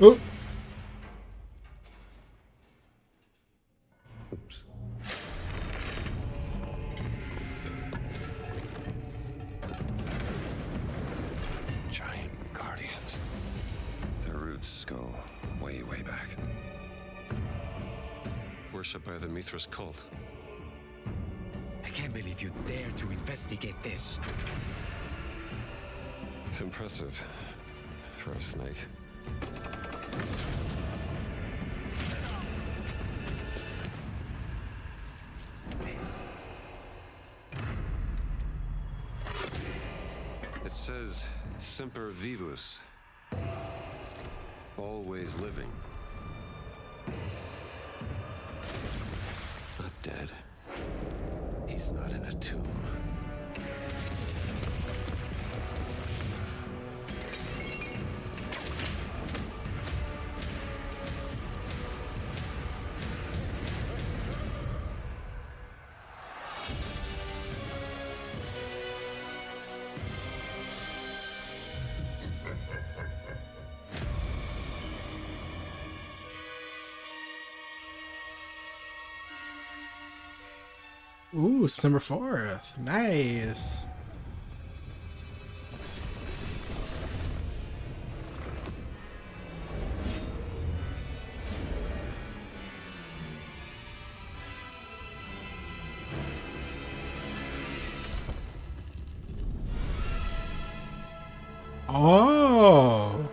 [SPEAKER 3] Ooh.
[SPEAKER 12] Oops. Giant guardians. Their roots go way, way back. Worshipped by the Mithras cult.
[SPEAKER 10] I can't believe you dare to investigate this.
[SPEAKER 12] Impressive for a snake. It says Semper Vivus. Always living. Not dead. He's not in a tomb.
[SPEAKER 3] Ooh, September 4th. Nice. Oh.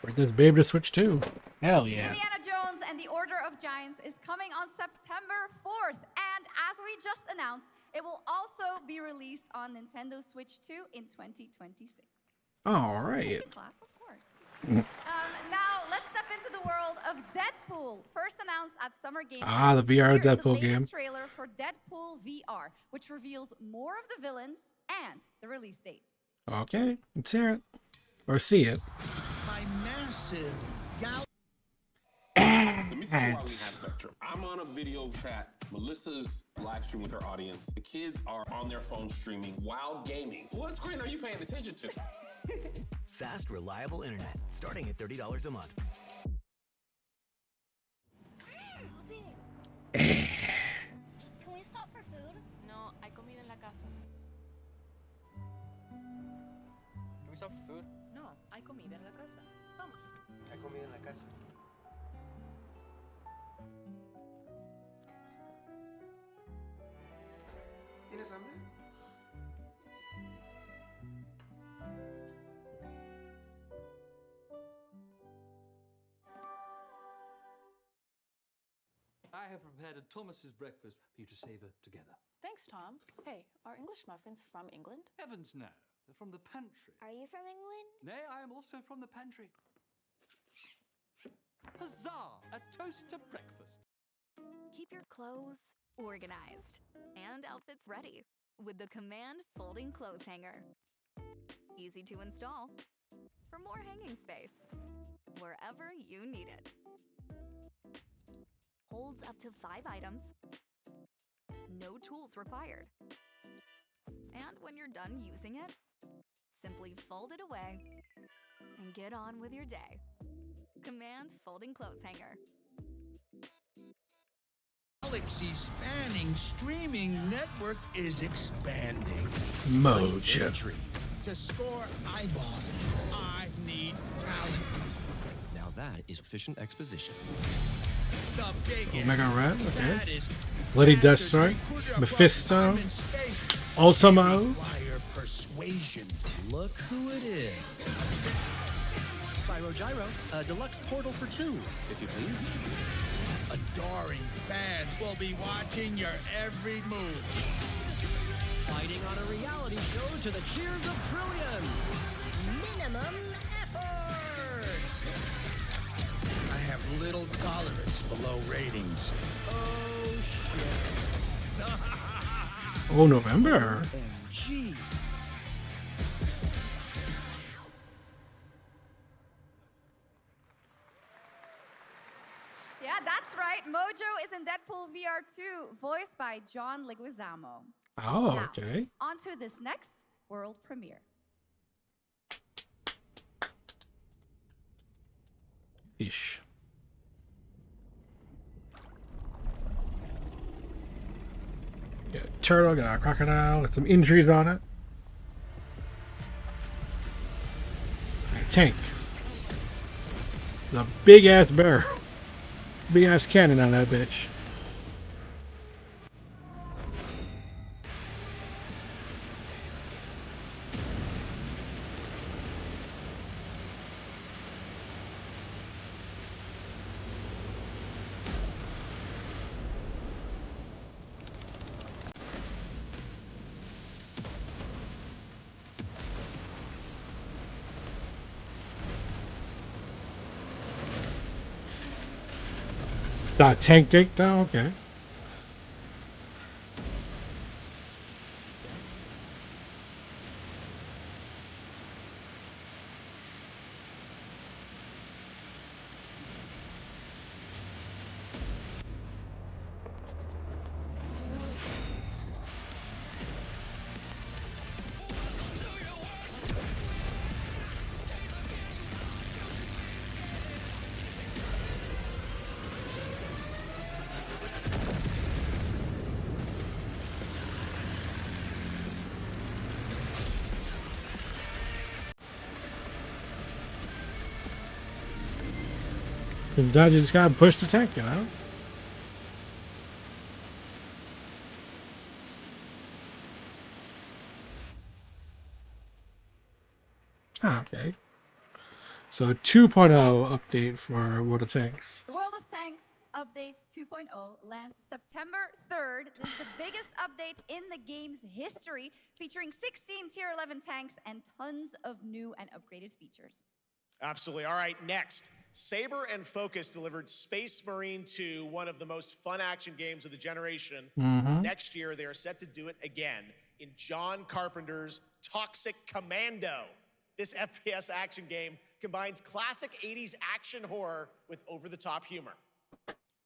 [SPEAKER 3] Bring this baby to Switch too. Hell yeah.
[SPEAKER 8] Indiana Jones and the Order of Giants is coming on September 4th. And as we just announced, it will also be released on Nintendo Switch 2 in 2026.
[SPEAKER 3] All right.
[SPEAKER 8] Clap, of course. Now, let's step into the world of Deadpool. First announced at Summer Game Fest.
[SPEAKER 3] The VR
[SPEAKER 8] Here is
[SPEAKER 3] Deadpool
[SPEAKER 8] the latest
[SPEAKER 3] game.
[SPEAKER 8] trailer for Deadpool VR, which reveals more of the villains and the release date.
[SPEAKER 3] Okay, let's hear it. Or see it.
[SPEAKER 10] My massive
[SPEAKER 17] Let me tell you why we have Spectrum. I'm on a video chat. Melissa's live streaming with her audience. The kids are on their phone streaming while gaming. What screen are you paying attention to?
[SPEAKER 18] Fast, reliable internet, starting at $30 a month.
[SPEAKER 19] Can we stop for food? No, hay comida en la casa.
[SPEAKER 7] yourself food?
[SPEAKER 9] No, hay comida en la casa. Vamos.
[SPEAKER 19] Hay comida en la casa. ¿Tienes hambre?
[SPEAKER 20] I have prepared a Thomas's breakfast for you to savor together.
[SPEAKER 7] Thanks, Tom. Hey, are English muffins from England?
[SPEAKER 20] Heavens no, they're from the pantry.
[SPEAKER 21] Are you from England?
[SPEAKER 20] Nay, I am also from the pantry. Huzzah! A toast to breakfast.
[SPEAKER 22] Keep your clothes organized and outfits ready with the Command Folding Clothes Hanger. Easy to install for more hanging space wherever you need it. Holds up to 5 items. No tools required. And when you're done using it, simply fold it away and get on with your day. Command Folding Clothes Hanger.
[SPEAKER 23] Galaxy's spanning streaming network is expanding.
[SPEAKER 3] Mojo.
[SPEAKER 23] To score eyeballs, I need talent.
[SPEAKER 18] Now that is efficient exposition.
[SPEAKER 23] The biggest,
[SPEAKER 3] Omega Red, okay.
[SPEAKER 23] baddest,
[SPEAKER 3] Lady
[SPEAKER 23] fastest
[SPEAKER 3] Deathstrike,
[SPEAKER 23] recruiter
[SPEAKER 3] Mephisto,
[SPEAKER 23] from space.
[SPEAKER 3] Ultimo.
[SPEAKER 23] Require persuasion.
[SPEAKER 18] Look who it is.
[SPEAKER 24] Spyro Gyro, a deluxe portal for 2.
[SPEAKER 18] If you please.
[SPEAKER 23] Adoring fans will be watching your every move.
[SPEAKER 18] Fighting on a reality show to the cheers of trillions.
[SPEAKER 24] Minimum effort!
[SPEAKER 23] I have little tolerance for low ratings.
[SPEAKER 24] Oh, shit.
[SPEAKER 3] Oh, November.
[SPEAKER 24] OMG.
[SPEAKER 8] Yeah, that's right. Mojo is in Deadpool VR 2, voiced by John Leguizamo.
[SPEAKER 3] Oh,
[SPEAKER 8] Now,
[SPEAKER 3] okay.
[SPEAKER 8] on to this next world premiere.
[SPEAKER 3] Ish. Got a turtle, got a crocodile, with some injuries on it. A tank. The big ass bear. Big ass cannon on that bitch. Tank takedown? Okay. Sometimes you just gotta push the tank, you know? Ah, okay. So 2.0 update for World of Tanks.
[SPEAKER 8] The World of Tanks Update 2.0 lands September 3rd. This is the biggest update in the game's history, featuring 16 Tier 11 tanks and tons of new and upgraded features.
[SPEAKER 4] Absolutely. All right, next. Saber and Focus delivered Space Marine 2, one of the most fun action games of the generation. Next year, they are set to do it again in John Carpenter's Toxic Commando. This FPS action game combines classic 80s action horror with over-the-top humor.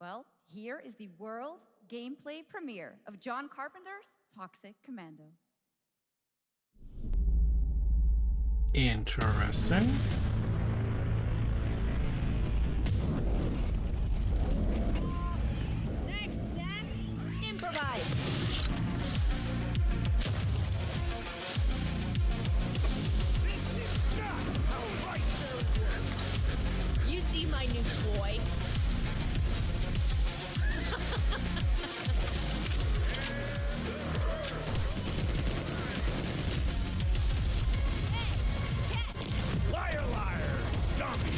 [SPEAKER 8] Well, here is the world gameplay premiere of John Carpenter's Toxic Commando.
[SPEAKER 3] Interesting.
[SPEAKER 9] Next step, improvise.
[SPEAKER 15] This is
[SPEAKER 9] my new toy.
[SPEAKER 15] Liar, liar! Zombie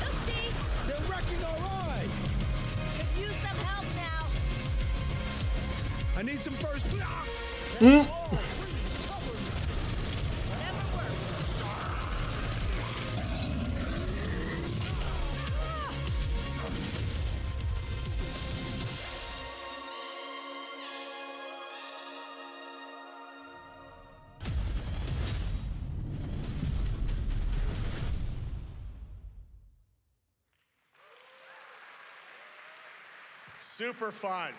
[SPEAKER 9] Oopsie!
[SPEAKER 15] They're wrecking our ride!
[SPEAKER 9] Could use some help now.
[SPEAKER 15] I need some first.
[SPEAKER 4] Super fun.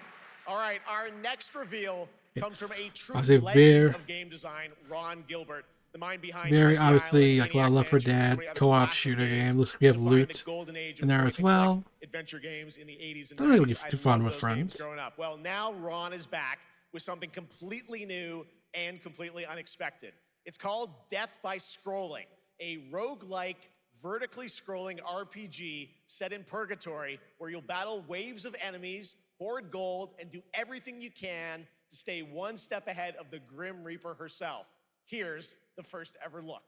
[SPEAKER 4] All right, our next reveal comes from a true
[SPEAKER 3] Obviously,
[SPEAKER 4] legend of game design, Ron Gilbert, the mind behind
[SPEAKER 3] very
[SPEAKER 4] Monkey
[SPEAKER 3] obviously
[SPEAKER 4] Island,
[SPEAKER 3] like a lot of
[SPEAKER 4] Maniac
[SPEAKER 3] love for
[SPEAKER 4] Mansion, so
[SPEAKER 3] Dad
[SPEAKER 4] many other
[SPEAKER 3] co-op
[SPEAKER 4] classic
[SPEAKER 3] shooter
[SPEAKER 4] games
[SPEAKER 3] game. Looks like we have
[SPEAKER 4] defined
[SPEAKER 3] loot
[SPEAKER 4] the golden age of
[SPEAKER 3] in there
[SPEAKER 4] point
[SPEAKER 3] as
[SPEAKER 4] and
[SPEAKER 3] well.
[SPEAKER 4] click adventure games in the 80s and
[SPEAKER 3] Don't really
[SPEAKER 4] 90s.
[SPEAKER 3] do
[SPEAKER 4] I
[SPEAKER 3] fun
[SPEAKER 4] loved
[SPEAKER 3] with
[SPEAKER 4] those games
[SPEAKER 3] friends.
[SPEAKER 4] growing up. Well, now Ron is back with something completely new and completely unexpected. It's called Death by Scrolling, a roguelike, vertically scrolling RPG set in purgatory where you'll battle waves of enemies, hoard gold, and do everything you can to stay one step ahead of the Grim Reaper herself. Here's the first ever look.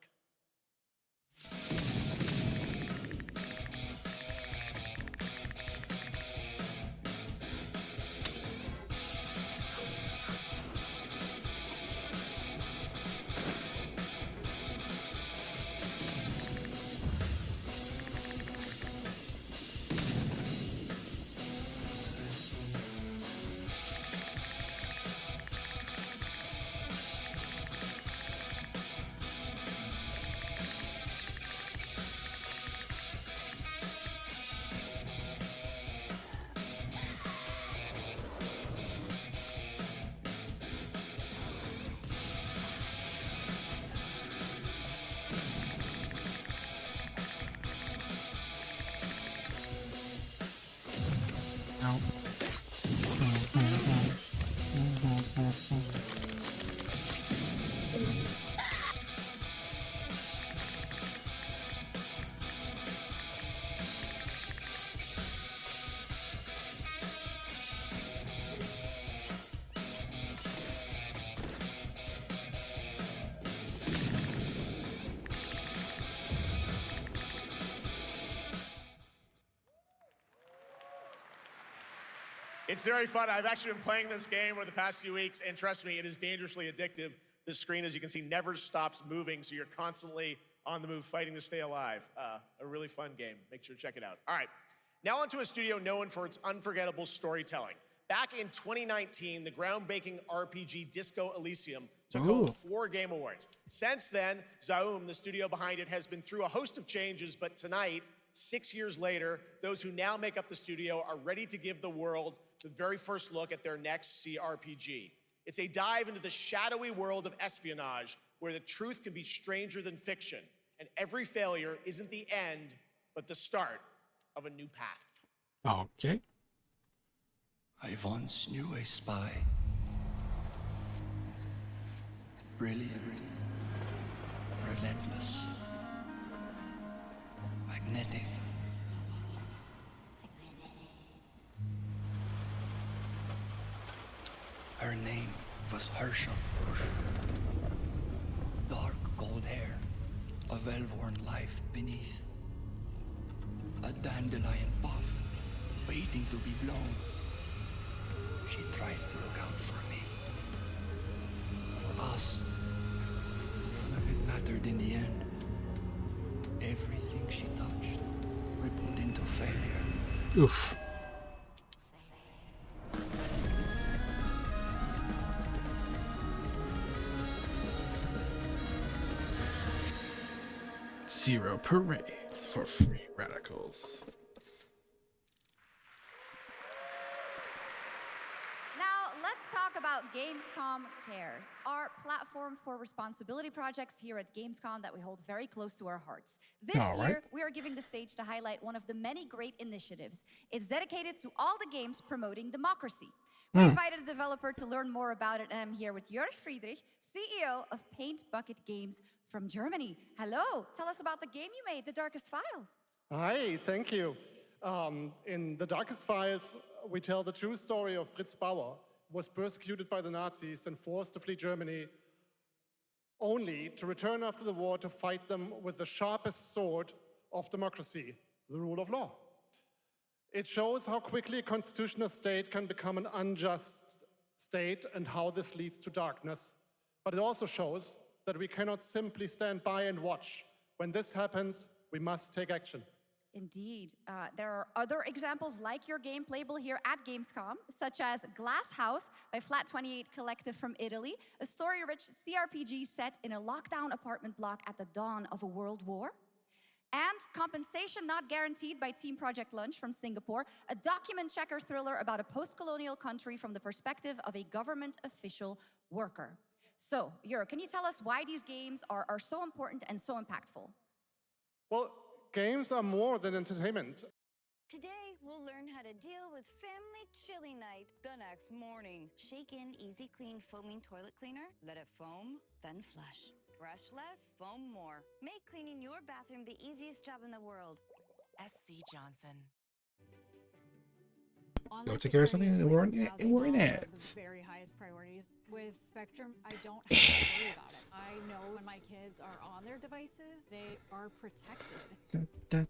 [SPEAKER 4] It's very fun. I've actually been playing this game over the past few weeks, and trust me, it is dangerously addictive. The screen, as you can see, never stops moving, so you're constantly on the move fighting to stay alive. A really fun game. Make sure to check it out. All right, now onto a studio known for its unforgettable storytelling. Back in 2019, the groundbreaking RPG Disco Elysium took home 4 Game Awards. Since then, Zaum, the studio behind it, has been through a host of changes, but tonight, 6 years later, those who now make up the studio are ready to give the world the very first look at their next CRPG. It's a dive into the shadowy world of espionage, where the truth can be stranger than fiction, and every failure isn't the end, but the start of a new path.
[SPEAKER 3] Okay.
[SPEAKER 1] I once knew a spy. Brilliant, relentless, magnetic. Her name was Herschel. Dark gold hair, a well-worn life beneath. A dandelion puff, waiting to be blown. She tried to look out for me. For us. None of it mattered in the end. Everything she touched rippled into failure.
[SPEAKER 3] Oof. Zero parades for free radicals.
[SPEAKER 8] Now, let's talk about Gamescom Cares, our platform for responsibility projects here at Gamescom that we hold very close to our hearts. This year, we are giving the stage to highlight one of the many great initiatives. It's dedicated to all the games promoting democracy. We invited a developer to learn more about it, and I'm here with Jörg Friedrich, CEO of Paint Bucket Games from Germany. Hello, tell us about the game you made, The Darkest Files.
[SPEAKER 2] Hi, thank you. In The Darkest Files, we tell the true story of Fritz Bauer, who was persecuted by the Nazis and forced to flee Germany, only to return after the war to fight them with the sharpest sword of democracy, the rule of law. It shows how quickly a constitutional state can become an unjust state and how this leads to darkness. But it also shows that we cannot simply stand by and watch. When this happens, we must take action.
[SPEAKER 8] Indeed. There are other examples like your game playable here at Gamescom, such as Glass House by Flat 28 Collective from Italy, a story-rich CRPG set in a lockdown apartment block at the dawn of a world war. And Compensation Not Guaranteed by Team Project Lunch from Singapore, a document checker thriller about a post-colonial country from the perspective of a government official worker. So, Jörg, can you tell us why these games are so important and so impactful?
[SPEAKER 2] Well, games are more than entertainment.
[SPEAKER 6] Today, we'll learn how to deal with family chili night the next morning. Shake in Easy Clean Foaming Toilet Cleaner. Let it foam, then flush. Brush less, foam more. Make cleaning your bathroom the easiest job in the world.
[SPEAKER 13] SC Johnson.
[SPEAKER 3] Go take care of something and we're in ads.
[SPEAKER 11] Very highest priorities. With Spectrum, I don't have to worry about it. I know when my kids are on their devices, they are protected.
[SPEAKER 15] In a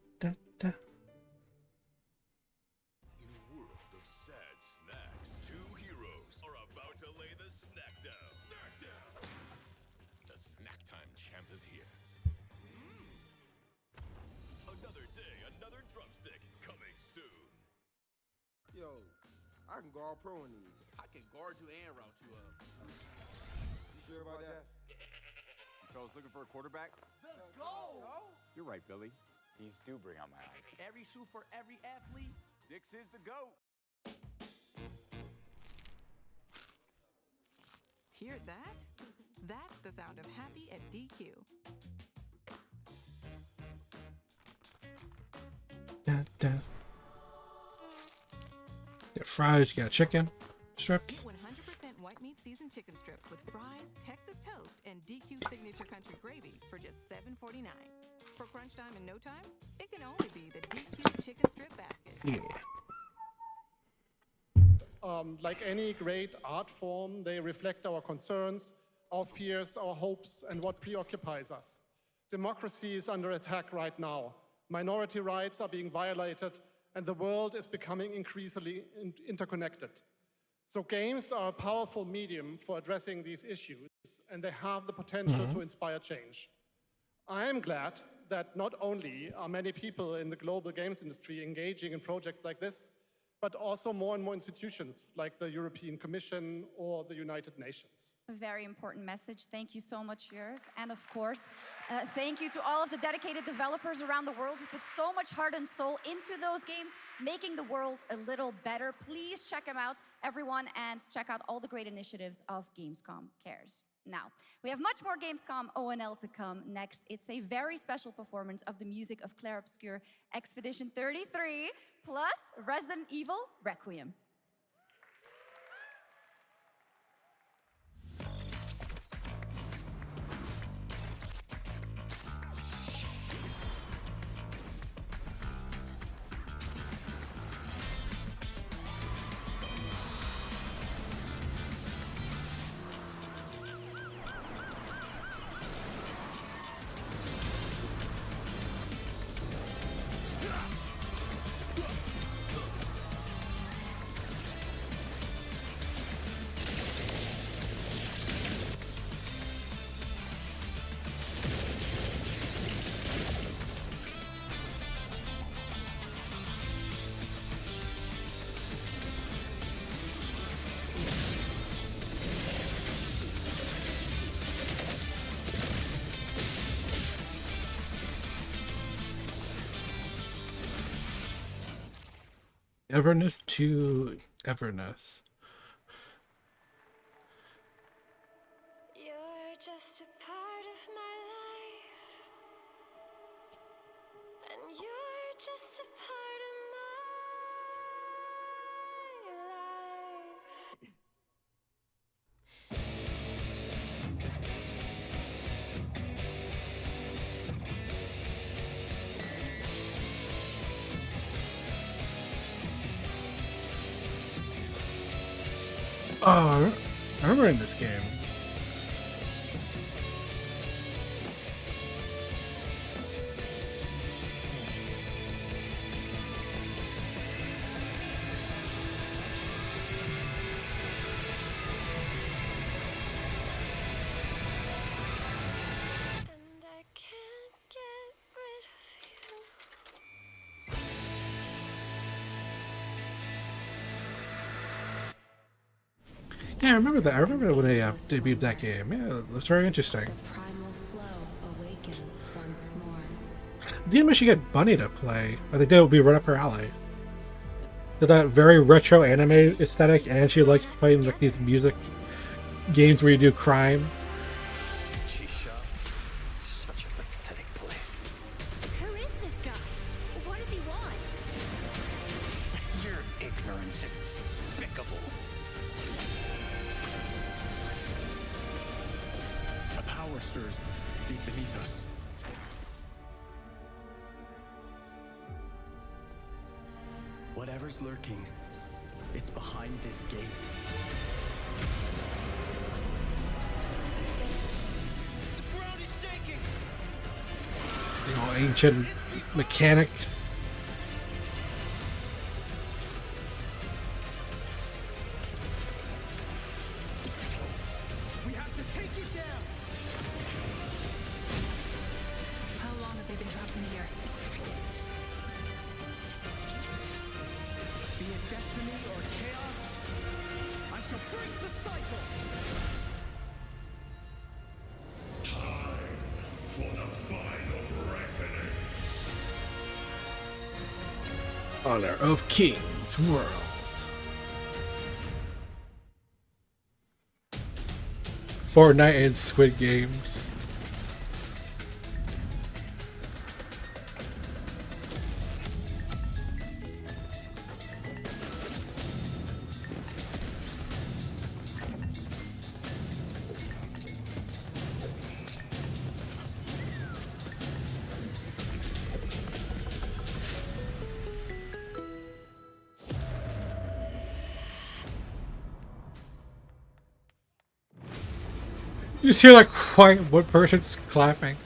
[SPEAKER 15] world of sad snacks, two heroes are about to lay the snack down. Snack down! The snack time champ is here. Another day, another drumstick coming soon.
[SPEAKER 19] Yo, I can guard pro in these.
[SPEAKER 21] I can guard you and route you up.
[SPEAKER 19] You sure about that?
[SPEAKER 25] You fellas looking for a quarterback?
[SPEAKER 21] The goal!
[SPEAKER 25] You're right, Billy. These do bring out my eyes.
[SPEAKER 13] Every shoe for every athlete.
[SPEAKER 25] Dix is the GOAT.
[SPEAKER 13] Hear that? That's the sound of happy at DQ.
[SPEAKER 3] You got fries, you got chicken strips.
[SPEAKER 13] Get 100% white meat seasoned chicken strips with fries, Texas toast, and DQ signature country gravy for just $7.49. For crunch time in no time, it can only be the DQ chicken strip basket.
[SPEAKER 3] Yeah.
[SPEAKER 2] Like any great art form, they reflect our concerns, our fears, our hopes, and what preoccupies us. Democracy is under attack right now. Minority rights are being violated, and the world is becoming increasingly interconnected. So games are a powerful medium for addressing these issues, and they have the potential to inspire change. I am glad that not only are many people in the global games industry engaging in projects like this, but also more and more institutions like the European Commission or the United Nations.
[SPEAKER 8] A very important message. Thank you so much, Jörg. And of course, thank you to all of the dedicated developers around the world who put so much heart and soul into those games, making the world a little better. Please check them out, everyone, and check out all the great initiatives of Gamescom Cares. Now, we have much more Gamescom ONL to come next. It's a very special performance of the music of Clair Obscur Expedition 33, plus Resident Evil Requiem.
[SPEAKER 3] Everness to Everness.
[SPEAKER 26] You're just a part of my life, and you're just a part of my life.
[SPEAKER 3] Oh, I remember in this game.
[SPEAKER 26] And I can't get rid of you.
[SPEAKER 3] Yeah, I remember that. I remember when they debuted that game. Yeah, it was very interesting.
[SPEAKER 5] Primal flow awakens once more.
[SPEAKER 3] Didn't wish you get Bunny to play. I think that would be right up her alley. With that very retro anime aesthetic, and she likes playing like these music games where you do crime.
[SPEAKER 1] Such a pathetic place.
[SPEAKER 9] Who is this guy? What does he want?
[SPEAKER 1] Your ignorance is despicable.
[SPEAKER 10] A power stirs deep beneath us. Whatever's lurking, it's behind this gate.
[SPEAKER 1] The ground is shaking.
[SPEAKER 3] You know, ancient mechanics.
[SPEAKER 10] We have to take it down.
[SPEAKER 22] How long have they been trapped in here?
[SPEAKER 10] Be it destiny or chaos, I shall break the cycle.
[SPEAKER 15] Time for the final reckoning.
[SPEAKER 3] Honor of Kings World. Fortnite and Squid Games. You just hear like quiet one person's clapping.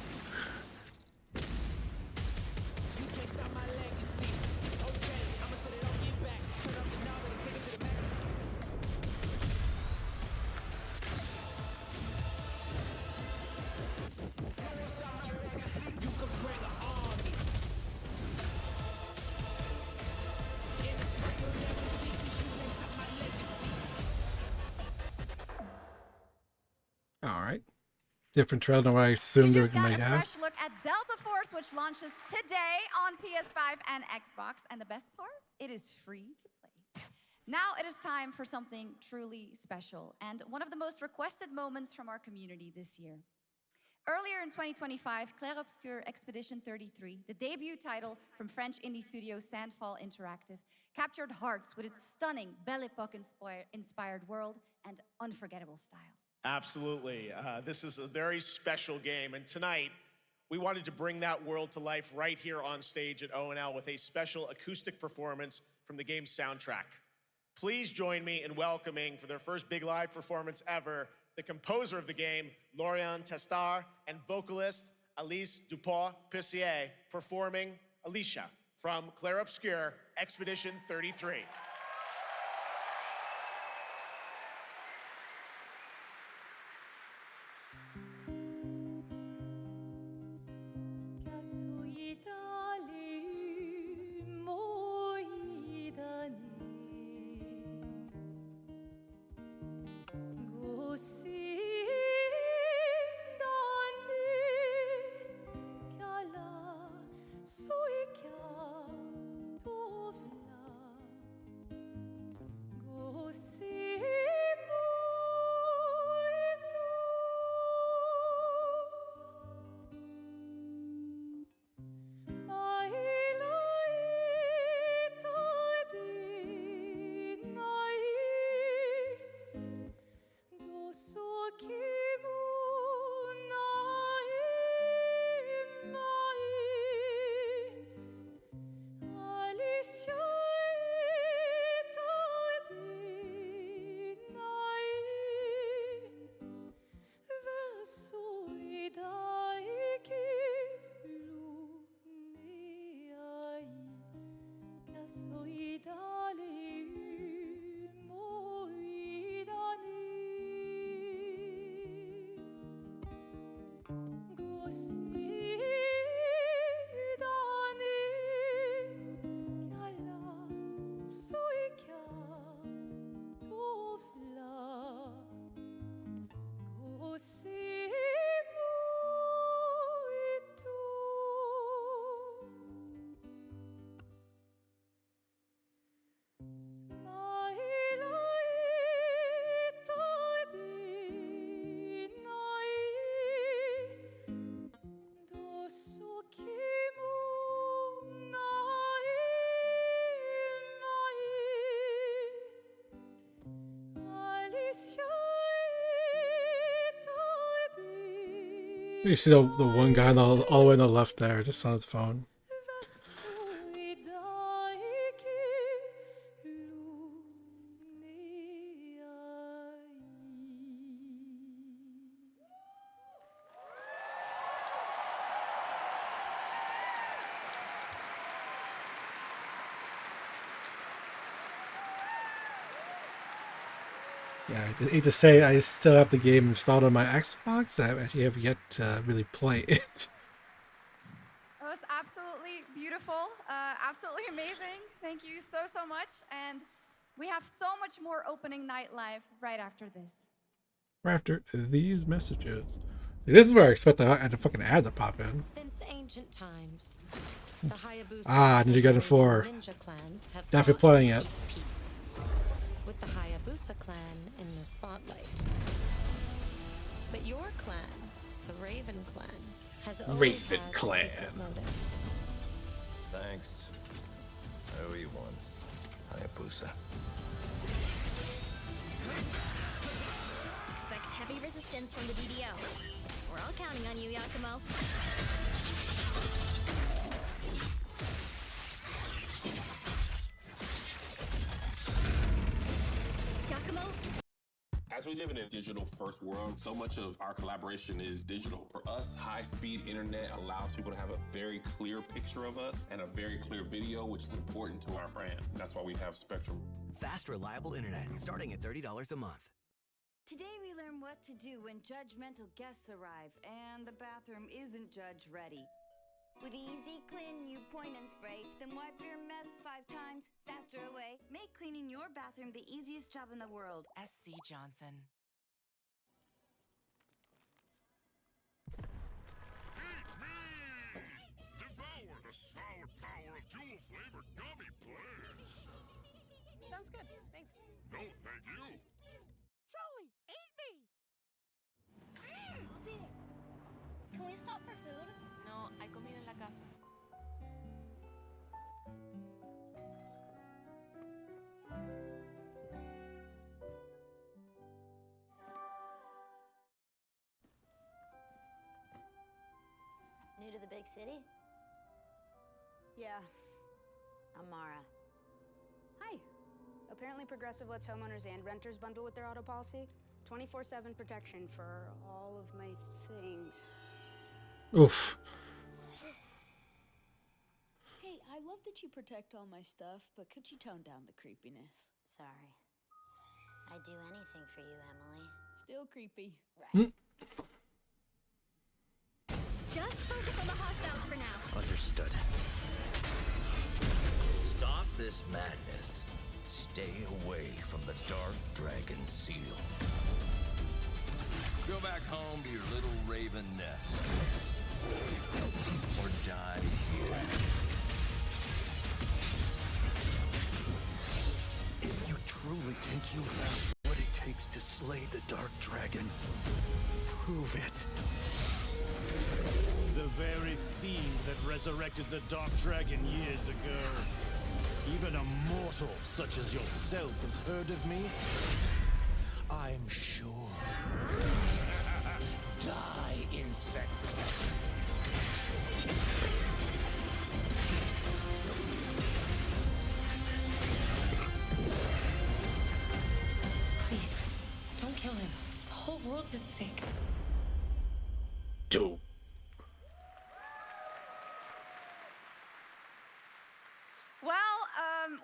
[SPEAKER 3] Alright. Different trailer than what I assumed they
[SPEAKER 8] Just got
[SPEAKER 3] might
[SPEAKER 8] a
[SPEAKER 3] have.
[SPEAKER 8] fresh look at Delta Force, which launches today on PS5 and Xbox. And the best part, it is free to play. Now it is time for something truly special and one of the most requested moments from our community this year. Earlier in 2025, Clair Obscur Expedition 33, the debut title from French indie studio Sandfall Interactive, captured hearts with its stunning Belle Epoque-inspired world and unforgettable style.
[SPEAKER 4] Absolutely. This is a very special game, and tonight we wanted to bring that world to life right here on stage at ONL with a special acoustic performance from the game's soundtrack. Please join me in welcoming, for their first big live performance ever, the composer of the game, Lauriane Testard, and vocalist Alice Dupont-Pissier, performing Alicia from Clair Obscur Expedition 33.
[SPEAKER 3] You see the one guy all the way on the left there, just on his phone. Yeah, I hate to say I still have the game installed on my Xbox. I actually have yet to really play it.
[SPEAKER 8] It was absolutely beautiful, absolutely amazing. Thank you so much. And we have so much more opening night live right after this.
[SPEAKER 3] Right after these messages. This is where I expect the fucking ad to pop in.
[SPEAKER 7] Since ancient times, the Hayabusa
[SPEAKER 3] Ninja Gaiden 4.
[SPEAKER 7] ninja clans have
[SPEAKER 3] Definitely
[SPEAKER 7] fought
[SPEAKER 3] playing
[SPEAKER 7] to
[SPEAKER 3] it.
[SPEAKER 7] keep peace, with the Hayabusa clan in the spotlight. But your clan, the Raven clan, has always
[SPEAKER 3] Raven
[SPEAKER 7] had
[SPEAKER 3] clan.
[SPEAKER 7] a secret motive.
[SPEAKER 12] Thanks. I owe you one, Hayabusa.
[SPEAKER 9] Expect heavy resistance from the DDO. We're all counting on you, Yakumo. Yakumo?
[SPEAKER 14] As we live in a digital-first world, so much of our collaboration is digital. For us, high-speed internet allows people to have a very clear picture of us and a very clear video, which is important to our brand. That's why we have Spectrum.
[SPEAKER 18] Fast, reliable internet starting at $30 a month.
[SPEAKER 6] Today we learn what to do when judgmental guests arrive and the bathroom isn't judge ready. With Easy Clean, you point and spray, then wipe your mess 5 times faster away. Make cleaning your bathroom the easiest job in the world.
[SPEAKER 16] SC Johnson.
[SPEAKER 15] Devour the sour power of dual-flavored gummy bears.
[SPEAKER 16] Sounds good, thanks.
[SPEAKER 15] No, thank you.
[SPEAKER 16] Truly, eat me!
[SPEAKER 9] Stop it. Can we stop for food?
[SPEAKER 16] No, hay comida en la casa.
[SPEAKER 17] New to the big city?
[SPEAKER 20] Yeah. Amara. Hi. Apparently Progressive lets homeowners and renters bundle with their auto policy. 24/7 protection for all of my things.
[SPEAKER 3] Oof.
[SPEAKER 27] Hey, I love that you protect all my stuff, but could you tone down the creepiness?
[SPEAKER 17] Sorry. I'd do anything for you, Emily.
[SPEAKER 27] Still creepy.
[SPEAKER 17] Right.
[SPEAKER 9] Just focus on the hostiles for now.
[SPEAKER 12] Understood. Stop this madness. Stay away from the Dark Dragon Seal. Go back home to your little raven nest. Or die here. If you truly think you have what it takes to slay the Dark Dragon, prove it.
[SPEAKER 10] The very fiend that resurrected the Dark Dragon years ago. Even a mortal such as yourself has heard of me? I'm sure. Die, insect.
[SPEAKER 7] Please, don't kill him. The whole world's at stake.
[SPEAKER 3] Dope.
[SPEAKER 8] Well,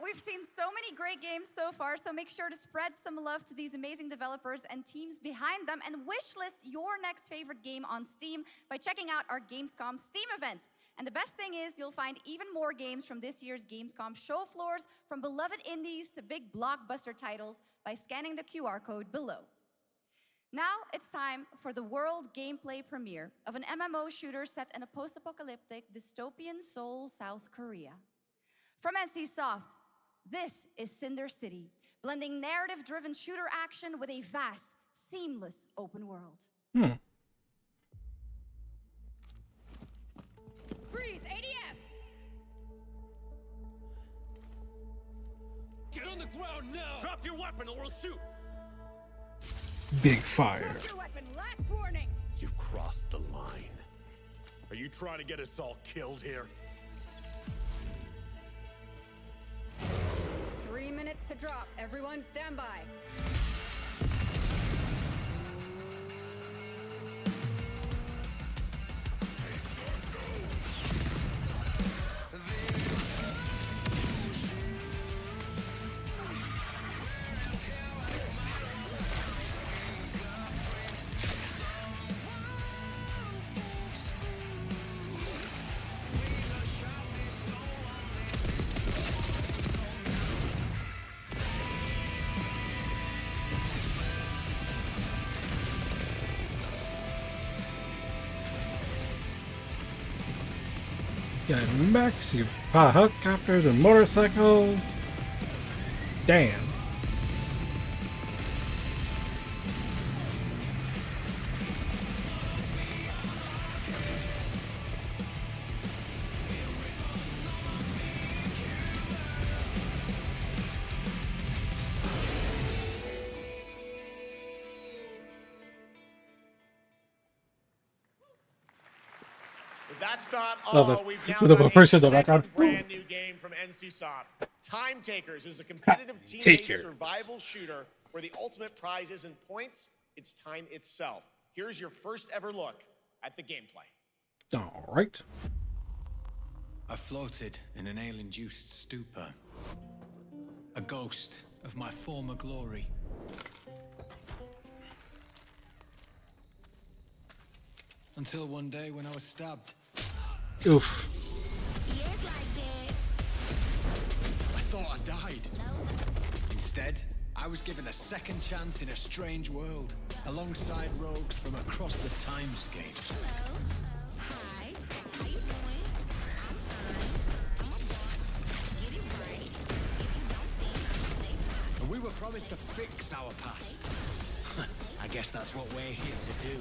[SPEAKER 8] we've seen so many great games so far, so make sure to spread some love to these amazing developers and teams behind them, and wishlist your next favorite game on Steam by checking out our Gamescom Steam event. And the best thing is you'll find even more games from this year's Gamescom show floors, from beloved indies to big blockbuster titles, by scanning the QR code below. Now it's time for the world gameplay premiere of an MMO shooter set in a post-apocalyptic dystopian Seoul, South Korea. From NCSoft, this is Cinder City, blending narrative-driven shooter action with a vast, seamless open world.
[SPEAKER 10] Freeze! ADF! Get on the ground now! Drop your weapon or we'll shoot!
[SPEAKER 3] Big fire.
[SPEAKER 10] Drop your weapon, last warning!
[SPEAKER 15] You've crossed the line.
[SPEAKER 10] Are you trying to get us all killed here?
[SPEAKER 11] 3 minutes to drop. Everyone stand by.
[SPEAKER 3] You got mechs, you got helicopters and motorcycles. Damn.
[SPEAKER 4] That's not
[SPEAKER 3] Love
[SPEAKER 4] all.
[SPEAKER 3] it.
[SPEAKER 4] We've now
[SPEAKER 3] With a
[SPEAKER 4] got
[SPEAKER 3] person
[SPEAKER 4] a
[SPEAKER 3] in the background.
[SPEAKER 4] second brand new game from NCSoft. Time Takers is a competitive team-based
[SPEAKER 3] Takers.
[SPEAKER 4] survival shooter where the ultimate prize isn't points, it's time itself. Here's your first ever look at the gameplay.
[SPEAKER 3] All right.
[SPEAKER 12] I floated in an ale-induced stupor, a ghost of my former glory. Until one day when I was stabbed.
[SPEAKER 3] Oof.
[SPEAKER 12] I thought I died. Instead, I was given a second chance in a strange world, alongside rogues from across the timescape. And we were promised to fix our past. I guess that's what we're here to do.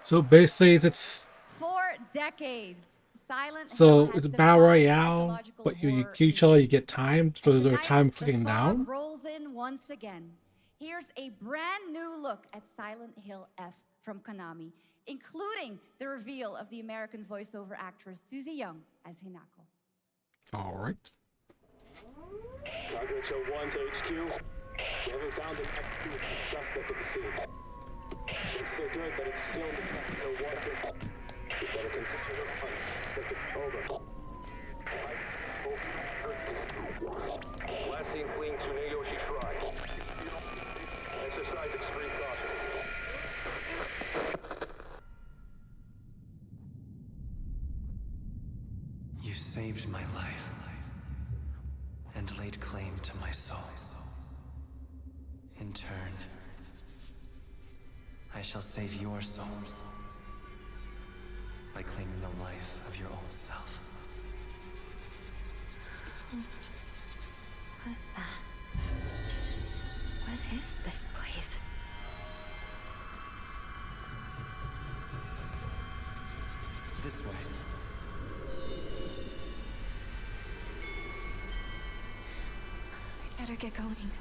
[SPEAKER 3] So basically, it's
[SPEAKER 8] 4 decades. Silent
[SPEAKER 3] so
[SPEAKER 8] Hill
[SPEAKER 3] it's
[SPEAKER 8] has
[SPEAKER 3] a battle
[SPEAKER 8] defied
[SPEAKER 3] royale,
[SPEAKER 8] psychological
[SPEAKER 3] but you
[SPEAKER 8] horror
[SPEAKER 3] kill each other, you get time. So is there a
[SPEAKER 8] Tonight,
[SPEAKER 3] time
[SPEAKER 8] the
[SPEAKER 3] clicking
[SPEAKER 8] fog
[SPEAKER 3] down?
[SPEAKER 8] rolls in once again. Here's a brand new look at Silent Hill F from Konami, including the reveal of the American voiceover actress Susie Young as Hinako.
[SPEAKER 3] All right.
[SPEAKER 13] Cargo 1 to HQ. We haven't found an active suspect at the scene. Shit's so good, but it's still no water. You better consider the hunt. Over. Last seen fleeing Tsuneyoshi Shrine. Exercise extreme caution.
[SPEAKER 19] You saved my life and laid claim to my soul. In turn, I shall save your souls by claiming the life of your old self.
[SPEAKER 5] What's that? What is this place?
[SPEAKER 19] This way.
[SPEAKER 5] We better get going.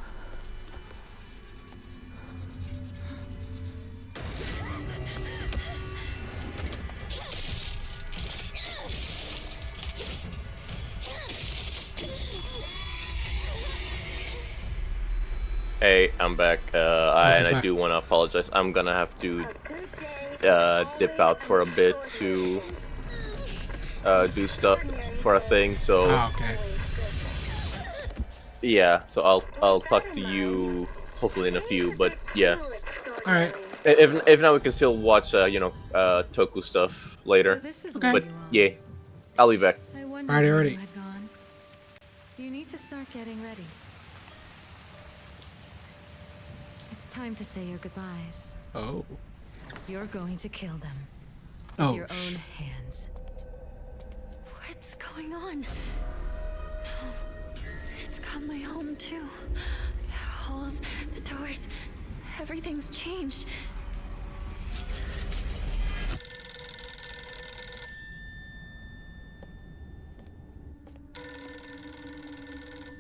[SPEAKER 21] Hey, I'm back, and I do want to apologize. I'm gonna have to dip out for a bit to do stuff for a thing. So
[SPEAKER 3] okay.
[SPEAKER 21] Yeah, so I'll talk to you hopefully in a few. But yeah.
[SPEAKER 3] All right.
[SPEAKER 21] If not, we can still watch Toku stuff later.
[SPEAKER 5] So this is
[SPEAKER 3] Okay.
[SPEAKER 5] where
[SPEAKER 21] But
[SPEAKER 5] you are.
[SPEAKER 21] yeah, I'll be back.
[SPEAKER 5] I wondered
[SPEAKER 3] Alrighty,
[SPEAKER 5] where
[SPEAKER 3] alrighty.
[SPEAKER 5] you had gone. You need to start getting ready. It's time to say your goodbyes.
[SPEAKER 3] Oh.
[SPEAKER 5] You're going to kill them.
[SPEAKER 3] Oh,
[SPEAKER 5] With your own hands.
[SPEAKER 9] What's going on? No. It's got my home too. The halls, the doors, everything's changed.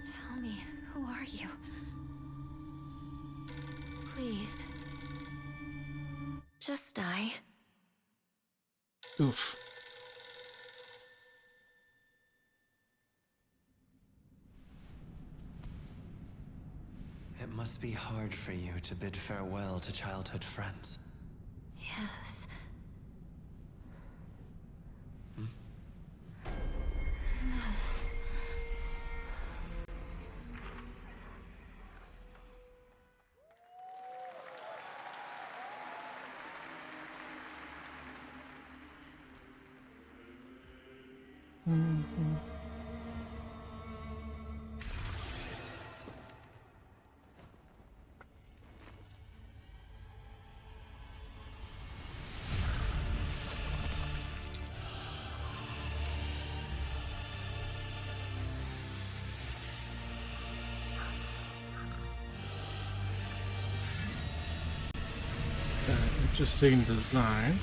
[SPEAKER 9] Tell me, who are you? Please. Just die.
[SPEAKER 3] Oof.
[SPEAKER 19] It must be hard for you to bid farewell to childhood friends.
[SPEAKER 9] Yes.
[SPEAKER 3] Interesting design.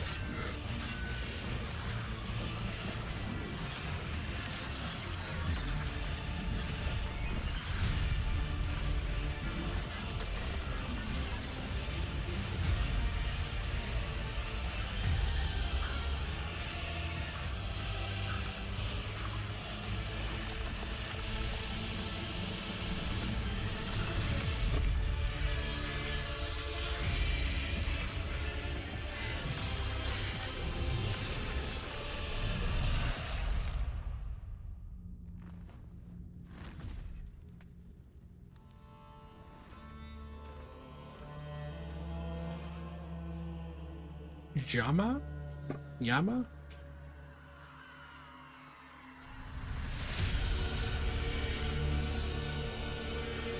[SPEAKER 3] Yama?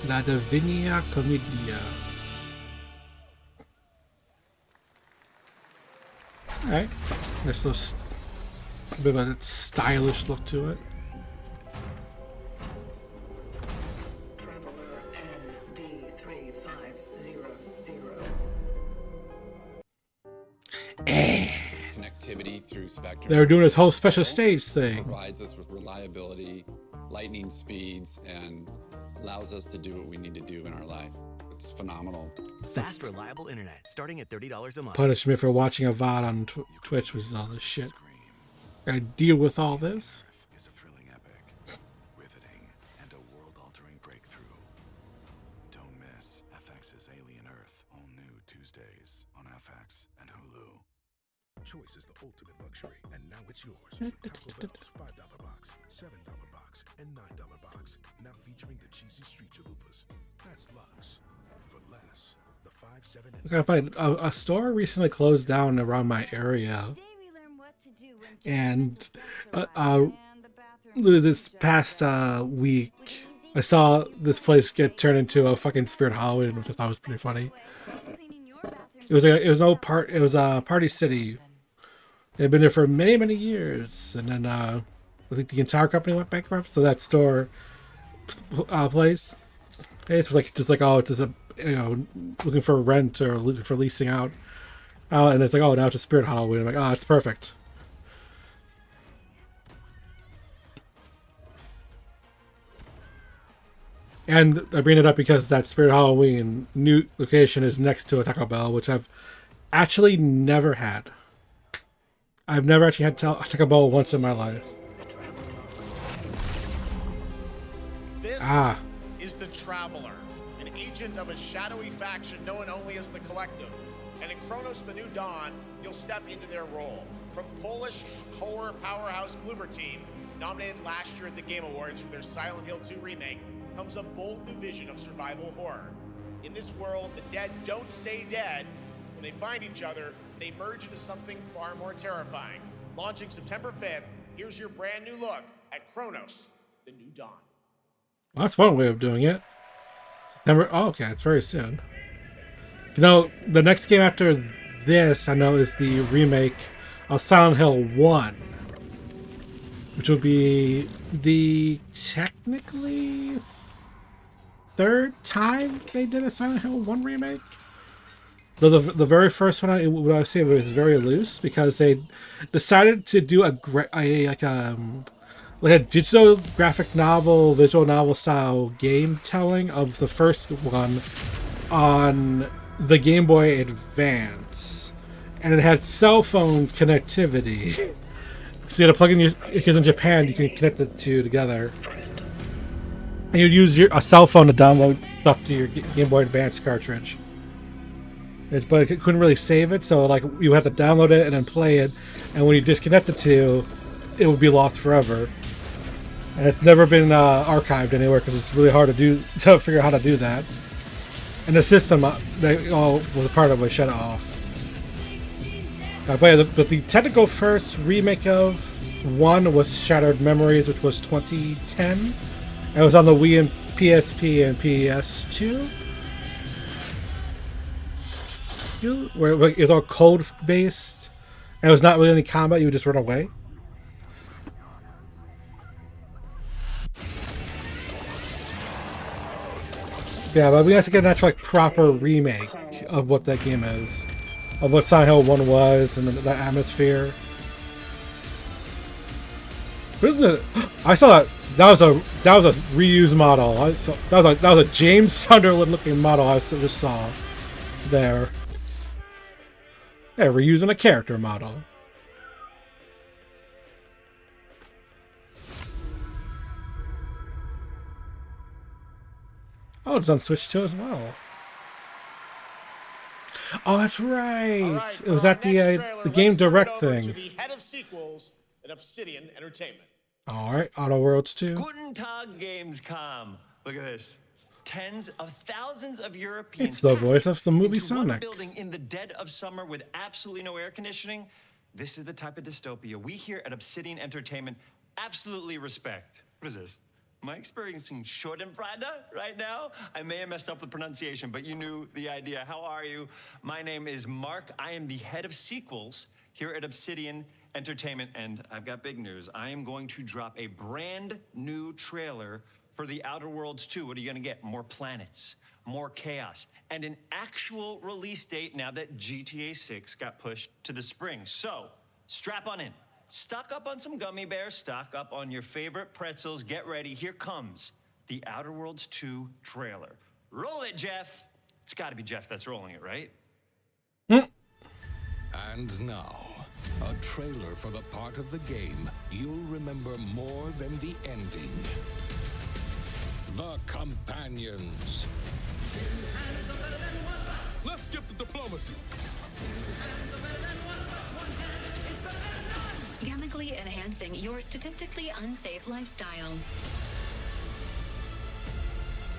[SPEAKER 3] La Divina Commedia. Alright. There's a bit of a stylish look to it.
[SPEAKER 1] Connectivity through Spectrum.
[SPEAKER 3] They were doing this whole special stage thing.
[SPEAKER 1] Provides us with reliability, lightning speeds, and allows us to do what we need to do in our life. It's phenomenal.
[SPEAKER 2] Fast, reliable internet starting at $30 a month.
[SPEAKER 3] Punishment for watching a VOD on Twitch was all this shit. Gotta deal with all this.
[SPEAKER 15] Is a thrilling epic, riveting, and a world-altering breakthrough. Don't miss FX's Alien Earth, all new Tuesdays on FX and Hulu. Choice is the ultimate luxury, and now it's yours with Taco Bell's $5 box, $7 box, and $9 box. Now featuring the cheesy street chalupas. That's luxe for less. The 5, 7, and
[SPEAKER 3] I gotta find a store recently closed down around my area, and this past week I saw this place get turned into a fucking Spirit Halloween, which I thought was pretty funny. It was a Party City. They'd been there for many years, and then I think the entire company went bankrupt. So that store place, it was just like oh, it's just a looking for rent or looking for leasing out, and it's like oh, now it's a Spirit Halloween. I'm like oh, it's perfect. And I bring it up because that Spirit Halloween new location is next to a Taco Bell, which I've actually never had. I've never actually had Taco Bell once in my life.
[SPEAKER 4] This is the Traveler, an agent of a shadowy faction known only as the Collective. And in Kronos the New Dawn, you'll step into their role. From Polish horror powerhouse Bloober Team, nominated last year at the Game Awards for their Silent Hill 2 remake, comes a bold new vision of survival horror. In this world, the dead don't stay dead, they find each other, they merge into something far more terrifying. Launching September 5th, here's your brand new look at Chronos, The New Dawn.
[SPEAKER 3] Well, that's one way of doing it. September. Oh, okay, it's very soon. You know, the next game after this, I know, is the remake of Silent Hill 1. Which will be the technically third time they did a Silent Hill 1 remake. Though the very first one, I would say, was very loose because they decided to do like a digital graphic novel, visual novel style game telling of the first one on the Game Boy Advance, and it had cell phone connectivity. So you had to plug in because in Japan you can connect the two together. And you'd use a cell phone to download stuff to your Game Boy Advance cartridge. But it couldn't really save it, so like you have to download it and then play it. And when you disconnect the two, it would be lost forever. And it's never been archived anywhere because it's really hard to figure out how to do that. And the system that all was a part of it shut it off. But the technical first remake of 1 was Shattered Memories, which was 2010. It was on the Wii and PSP and PS2. Where it was all code-based. And it was not really any combat, you would just run away. Yeah, but we have to get an actual proper remake of what that game is. Of what Silent Hill 1 was and the atmosphere. I saw that was a reused model. That was a James Sunderland looking model I just saw there. Yeah, reusing a character model. Oh, it's on Switch 2 as well. Oh, that's right.
[SPEAKER 4] Right,
[SPEAKER 3] it was at the Game Direct thing.
[SPEAKER 4] To the head of sequels at Obsidian Entertainment.
[SPEAKER 3] All right, Outer Worlds 2.
[SPEAKER 14] Guten Tag, Gamescom. Look at this. Tens of thousands of Europeans.
[SPEAKER 3] It's the voice of the movie
[SPEAKER 14] into
[SPEAKER 3] Sonic.
[SPEAKER 14] One building in the dead of summer with absolutely no air conditioning. This is the type of dystopia we here at Obsidian Entertainment absolutely respect. What is this? Am I experiencing Schadenfreude right now? I may have messed up the pronunciation, but you knew the idea. How are you? My name is Mark. I am the head of sequels here at Obsidian Entertainment, and I've got big news. I am going to drop a brand new trailer for The Outer Worlds 2. What are you gonna get? More planets, more chaos, and an actual release date now that GTA 6 got pushed to the spring. So, strap on in. Stock up on some gummy bears, stock up on your favorite pretzels. Get ready, here comes The Outer Worlds 2 trailer. Roll it, Jeff. It's gotta be Jeff that's rolling it, right?
[SPEAKER 18] And now, a trailer for the part of the game you'll remember more than the ending. The Companions.
[SPEAKER 10] Let's skip the diplomacy.
[SPEAKER 22] Chemically enhancing your statistically unsafe lifestyle.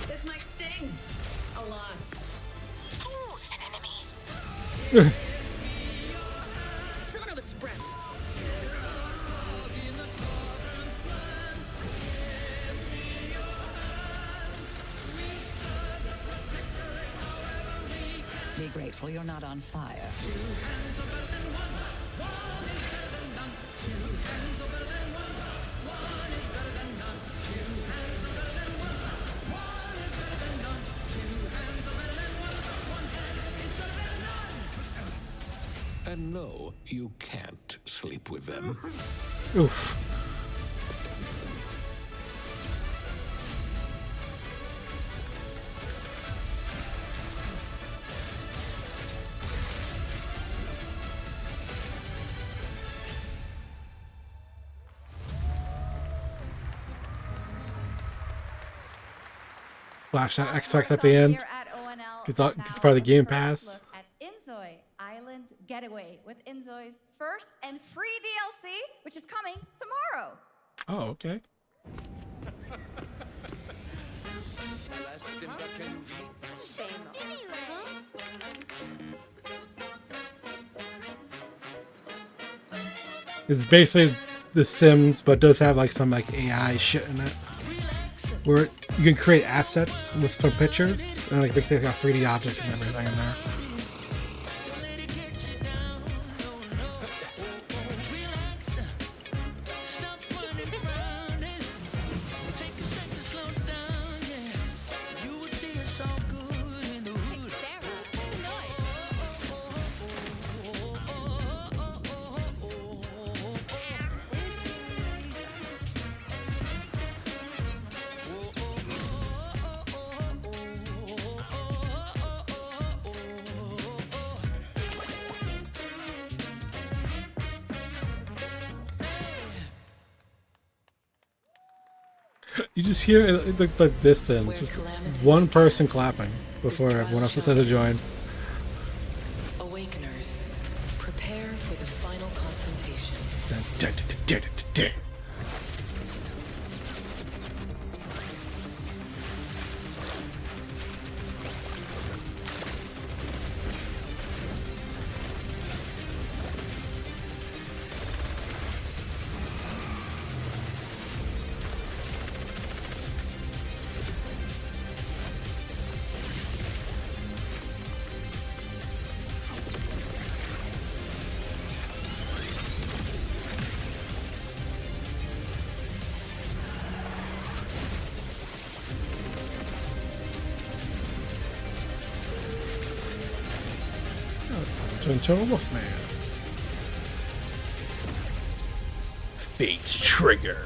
[SPEAKER 22] This might sting a lot.
[SPEAKER 9] Ooh, an enemy.
[SPEAKER 22] Son of a spread.
[SPEAKER 23] Be grateful you're not on fire.
[SPEAKER 18] And no, you can't sleep with them.
[SPEAKER 3] Oof. Flash that XX at the end. It's part of the Game Pass.
[SPEAKER 8] At Inzoi Island Getaway with Inzoi's first and free DLC, which is coming tomorrow.
[SPEAKER 3] Oh, okay. It's basically The Sims, but does have like some like AI shit in it, where you can create assets with from pictures and like basically like a 3D object and everything in there. You just hear the distance, just one person clapping before everyone else decides to join.
[SPEAKER 6] Awakeners, prepare for the final confrontation.
[SPEAKER 3] Into a Wolfman. Fate's trigger.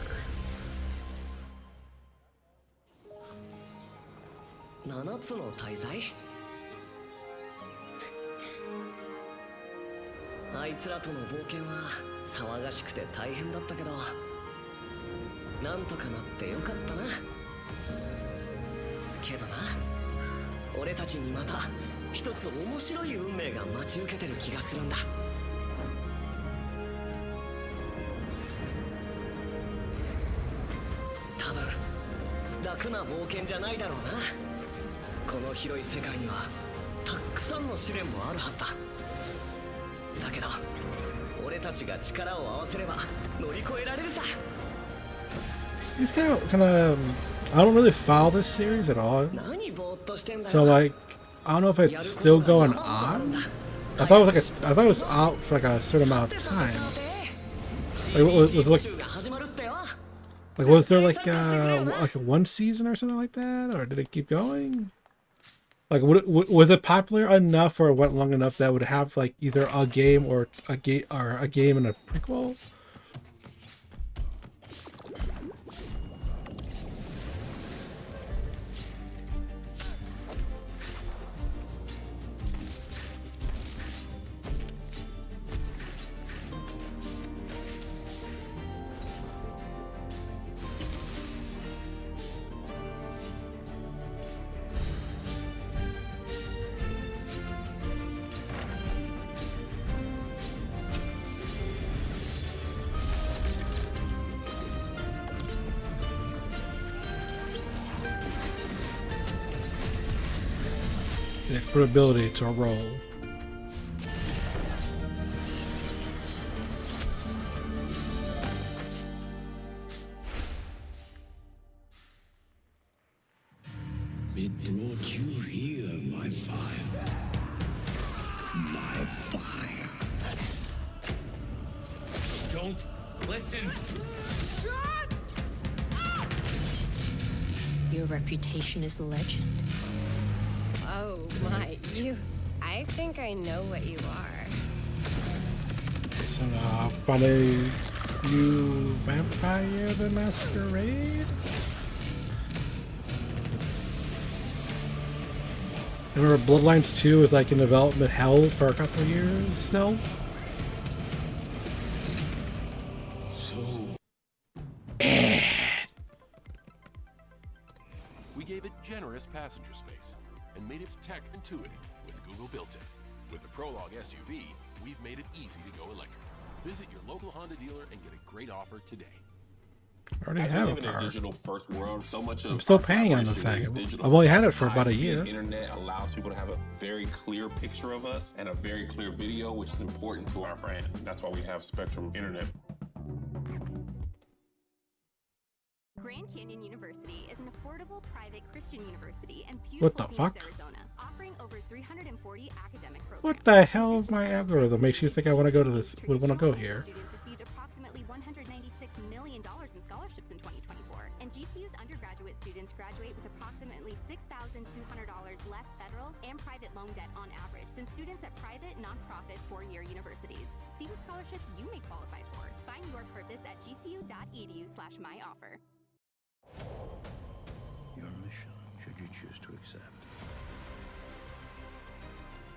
[SPEAKER 3] He's kind of. I don't really follow this series at all. So like, I don't know if it's still going on. I thought it was out for like a certain amount of time. Like was there like a one season or something like that, or did it keep going? Like, was it popular enough, or went long enough that would have like either a game or a game and a prequel? The expert ability to roll.
[SPEAKER 18] It brought you here, my fire. My fire.
[SPEAKER 10] Don't listen.
[SPEAKER 5] Your reputation is legend.
[SPEAKER 16] Oh my, I think I know what you are.
[SPEAKER 3] Some funny you Vampire the Masquerade? I remember Bloodlines 2 was like in development hell for a couple of years still.
[SPEAKER 20] We gave it generous passenger space and made its tech intuitive with Google Built-In. With the Prologue SUV, we've made it easy to go electric. Visit your local Honda dealer and get a great offer today.
[SPEAKER 3] I already
[SPEAKER 7] As we
[SPEAKER 3] have
[SPEAKER 7] live
[SPEAKER 3] a
[SPEAKER 7] in a
[SPEAKER 3] card.
[SPEAKER 7] digital first world, so much of
[SPEAKER 3] I'm still
[SPEAKER 7] our
[SPEAKER 3] paying on the
[SPEAKER 7] collaboration
[SPEAKER 3] thing.
[SPEAKER 7] is digital.
[SPEAKER 3] I've only had it for
[SPEAKER 7] This
[SPEAKER 3] about a
[SPEAKER 7] high-speed
[SPEAKER 3] year.
[SPEAKER 7] Internet allows people to have a very clear picture of us and a very clear video, which is important to our brand. That's why we have Spectrum Internet.
[SPEAKER 9] Grand Canyon University is an affordable private Christian university in
[SPEAKER 3] What
[SPEAKER 9] beautiful
[SPEAKER 3] the
[SPEAKER 9] Phoenix,
[SPEAKER 3] fuck?
[SPEAKER 9] Arizona, offering over 340 academic programs.
[SPEAKER 3] What the hell is my algorithm makes you think I want to go to this? Would want to go here?
[SPEAKER 9] Students received approximately $196 million in scholarships in 2024, and GCU's undergraduate students graduate with approximately $6,200 less federal and private loan debt on average than students at private, nonprofit, four-year universities. See what scholarships you may qualify for. Find your purpose at gcu.edu/myoffer.
[SPEAKER 11] Your mission, should you choose to accept,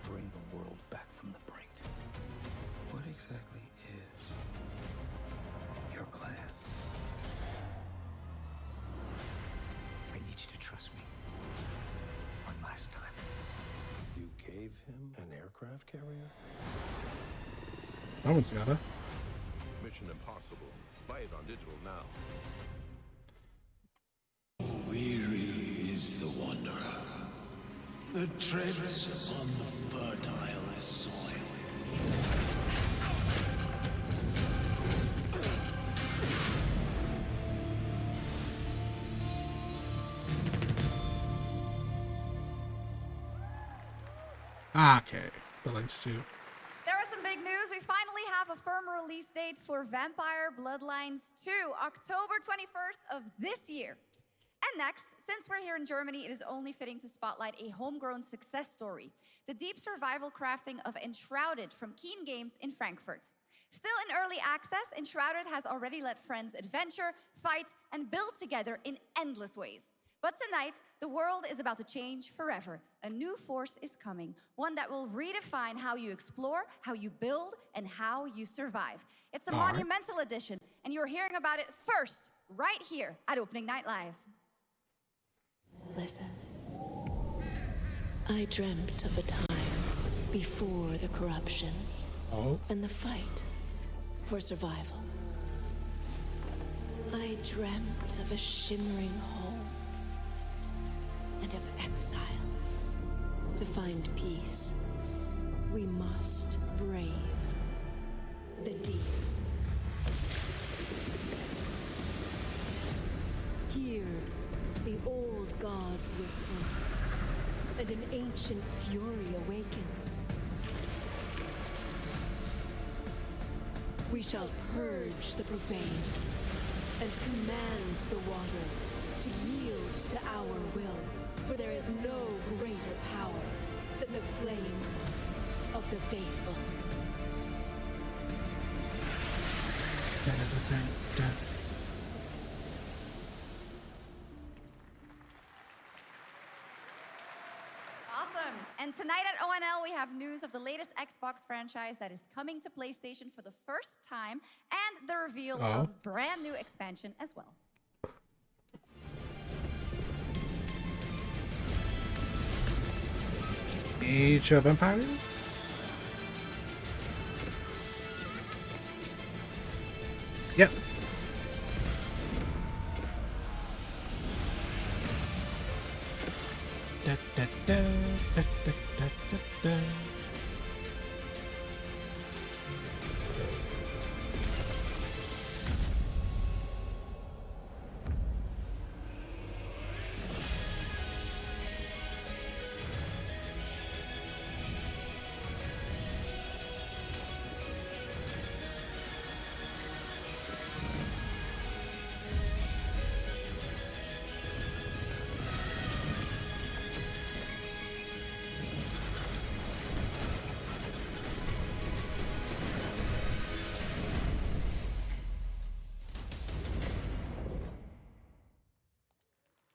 [SPEAKER 11] bring the world back from the brink. What exactly is your plan? I need you to trust me. One last time. You gave him an aircraft carrier?
[SPEAKER 3] That one's got a.
[SPEAKER 20] Mission Impossible. Buy it on digital now.
[SPEAKER 11] Weary is the wanderer that treads on the fertile soil.
[SPEAKER 3] Okay, the links to.
[SPEAKER 8] There are some big news. We finally have a firm release date for Vampire Bloodlines 2, October 21st of this year. And next, since we're here in Germany, it is only fitting to spotlight a homegrown success story, the deep survival crafting of Enshrouded from Keen Games in Frankfurt. Still in early access, Enshrouded has already let friends adventure, fight, and build together in endless ways. But tonight, the world is about to change forever. A new force is coming, one that will redefine how you explore, how you build, and how you survive. It's a monumental edition, and you're hearing about it first, right here at Opening Night Live.
[SPEAKER 6] Listen. I dreamt of a time before the corruption and the fight for survival. I dreamt of a shimmering home and of exile. To find peace, we must brave the deep. Hear the old gods whisper, and an ancient fury awakens. We shall purge the profane and command the water to yield to our will, for there is no greater power than the flame of the faithful.
[SPEAKER 8] Awesome. And tonight at ONL, we have news of the latest Xbox franchise that is coming to PlayStation for the first time, and the reveal of brand new expansion as well.
[SPEAKER 3] Age of Empires? Yep. Da, da, da, da, da, da, da, da.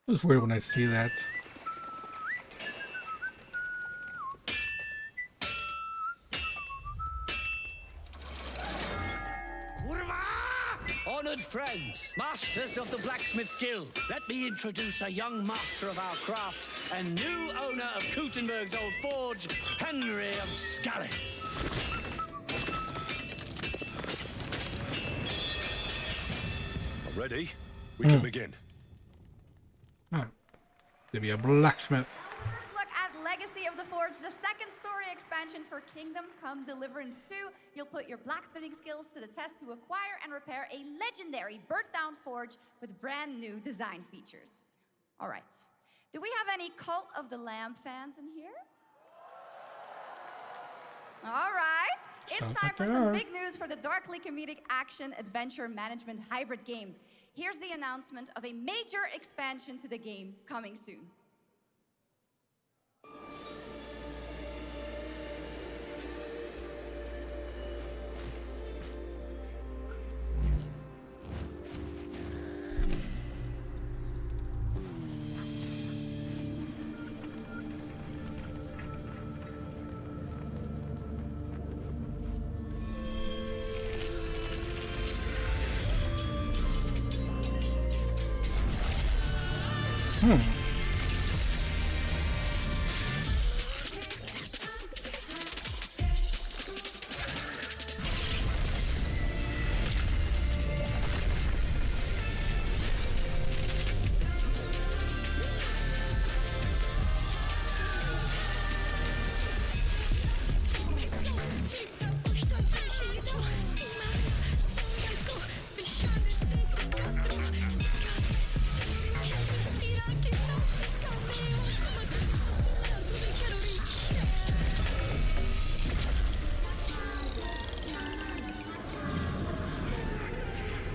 [SPEAKER 3] It was weird when I see that.
[SPEAKER 17] Honored friends, masters of the blacksmith's guild, let me introduce a young master of our craft and new owner of Kutenberg's old forge, Henry of Skalitz.
[SPEAKER 24] Ready?
[SPEAKER 10] We can begin.
[SPEAKER 3] Oh. There'll be a blacksmith.
[SPEAKER 8] First look at Legacy of the Forge, the second story expansion for Kingdom Come Deliverance 2. You'll put your blacksmithing skills to the test to acquire and repair a legendary burnt-down forge with brand new design features. All right. Do we have any Cult of the Lamb fans in here? All right. It's time for some big news for the darkly comedic action adventure management hybrid game. Here's the announcement of a major expansion to the game coming soon.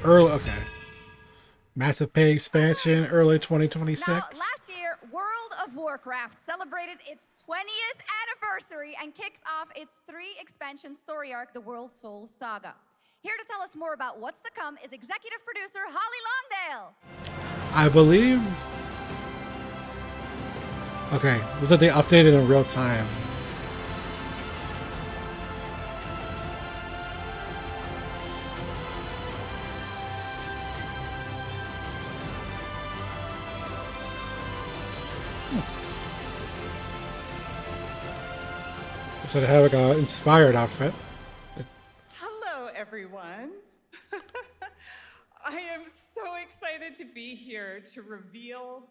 [SPEAKER 3] Okay. Massive pay expansion, early 2026.
[SPEAKER 8] Now, last year, World of Warcraft celebrated its 20th anniversary and kicked off its 3 expansion story arc, the World Souls Saga. Here to tell us more about what's to come is executive producer Holly Longdale.
[SPEAKER 3] I believe. Okay, was that they updated in real time? So they have like an inspired outfit.
[SPEAKER 12] Hello, everyone. I am so excited to be here to reveal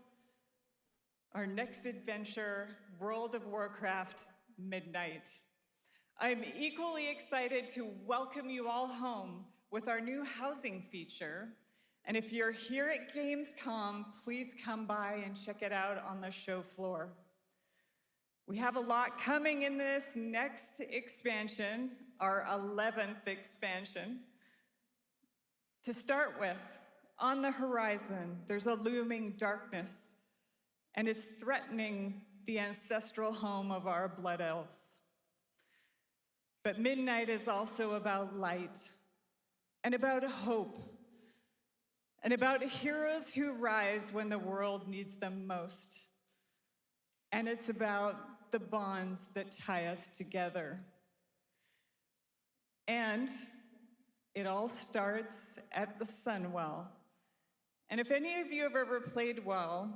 [SPEAKER 12] our next adventure, World of Warcraft Midnight. I'm equally excited to welcome you all home with our new housing feature. And if you're here at Gamescom, please come by and check it out on the show floor. We have a lot coming in this next expansion, our 11th expansion. To start with, on the horizon, there's a looming darkness, and it's threatening the ancestral home of our blood elves. But Midnight is also about light, and about hope, and about heroes who rise when the world needs them most. And it's about the bonds that tie us together. And it all starts at the Sunwell. And if any of you have ever played WoW,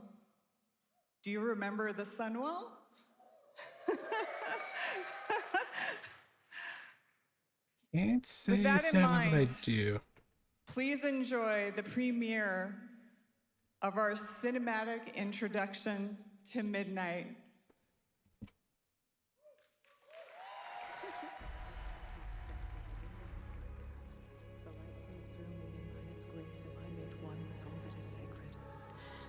[SPEAKER 12] do you remember the Sunwell?
[SPEAKER 3] Can't say
[SPEAKER 12] With that in mind,
[SPEAKER 3] I do.
[SPEAKER 12] Please enjoy the premiere of our cinematic introduction to Midnight.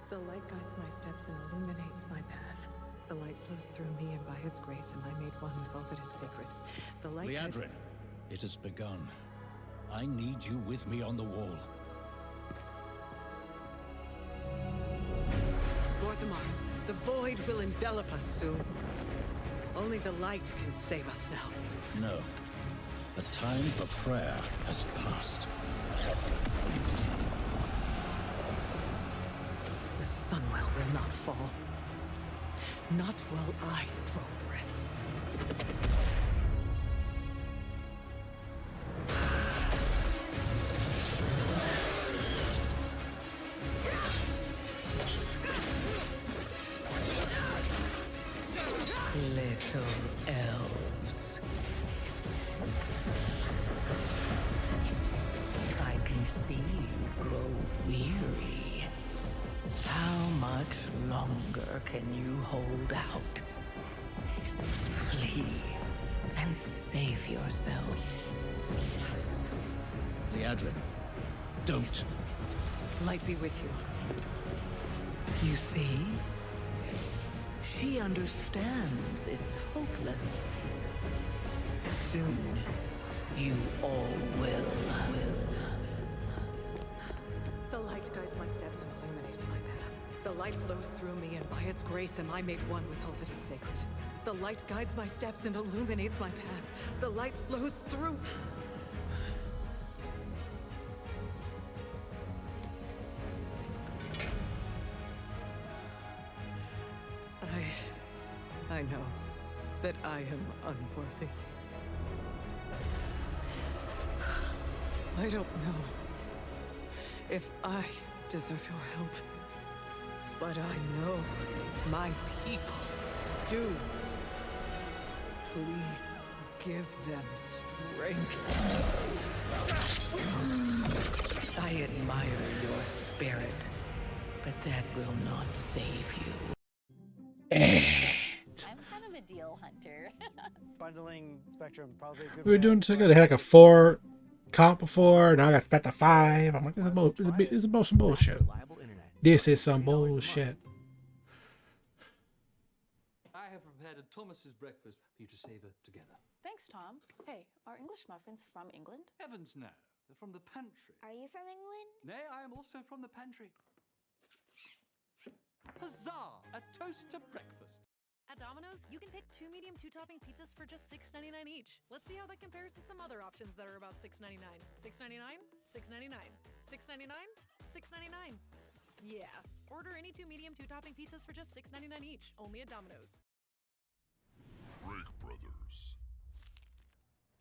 [SPEAKER 13] The light guides my steps and illuminates my path. The light flows through me, and by its grace am I made one with all that is sacred. The light
[SPEAKER 10] Liadrin, it has begun. I need you with me on the wall.
[SPEAKER 13] Lorthamar, the void will envelop us soon. Only the light can save us now.
[SPEAKER 10] No. The time for prayer has passed.
[SPEAKER 13] The Sunwell will not fall. Not while I draw breath.
[SPEAKER 17] Little elves. I can see you grow weary.
[SPEAKER 23] hold out. Flee and save yourselves.
[SPEAKER 17] Liadrin, don't.
[SPEAKER 13] Light be with you.
[SPEAKER 23] You see? She understands it's hopeless. Soon, you all will.
[SPEAKER 13] The light guides my steps and illuminates my path. The light flows through me, and by its grace am I made one with all that is sacred. The light guides my steps and illuminates my path. The light flows through... I know that I am unworthy. I don't know if I deserve your help, but I know my people do. Please give them strength.
[SPEAKER 23] I admire your spirit, but that will not save you.
[SPEAKER 1] I'm kind of a deal hunter.
[SPEAKER 19] Bundling Spectrum probably a good.
[SPEAKER 3] We were doing so good. They had like a 4 comp before. Now I got spent a 5. I'm like, this is some bullshit. This is some bullshit.
[SPEAKER 21] I have prepared a Thomas's breakfast for you to savor together.
[SPEAKER 24] Thanks, Tom. Hey, are English muffins from England?
[SPEAKER 21] Heavens no, they're from the pantry.
[SPEAKER 24] Are you from England?
[SPEAKER 21] Nay, I am also from the pantry. Huzzah! A toast to breakfast.
[SPEAKER 25] At Domino's, you can pick 2 medium 2-topping pizzas for just $6.99 each. Let's see how that compares to some other options that are about $6.99. $6.99? $6.99. $6.99? $6.99. Yeah. Order any 2 medium 2-topping pizzas for just $6.99 each. Only at Domino's.
[SPEAKER 26] Break Brothers.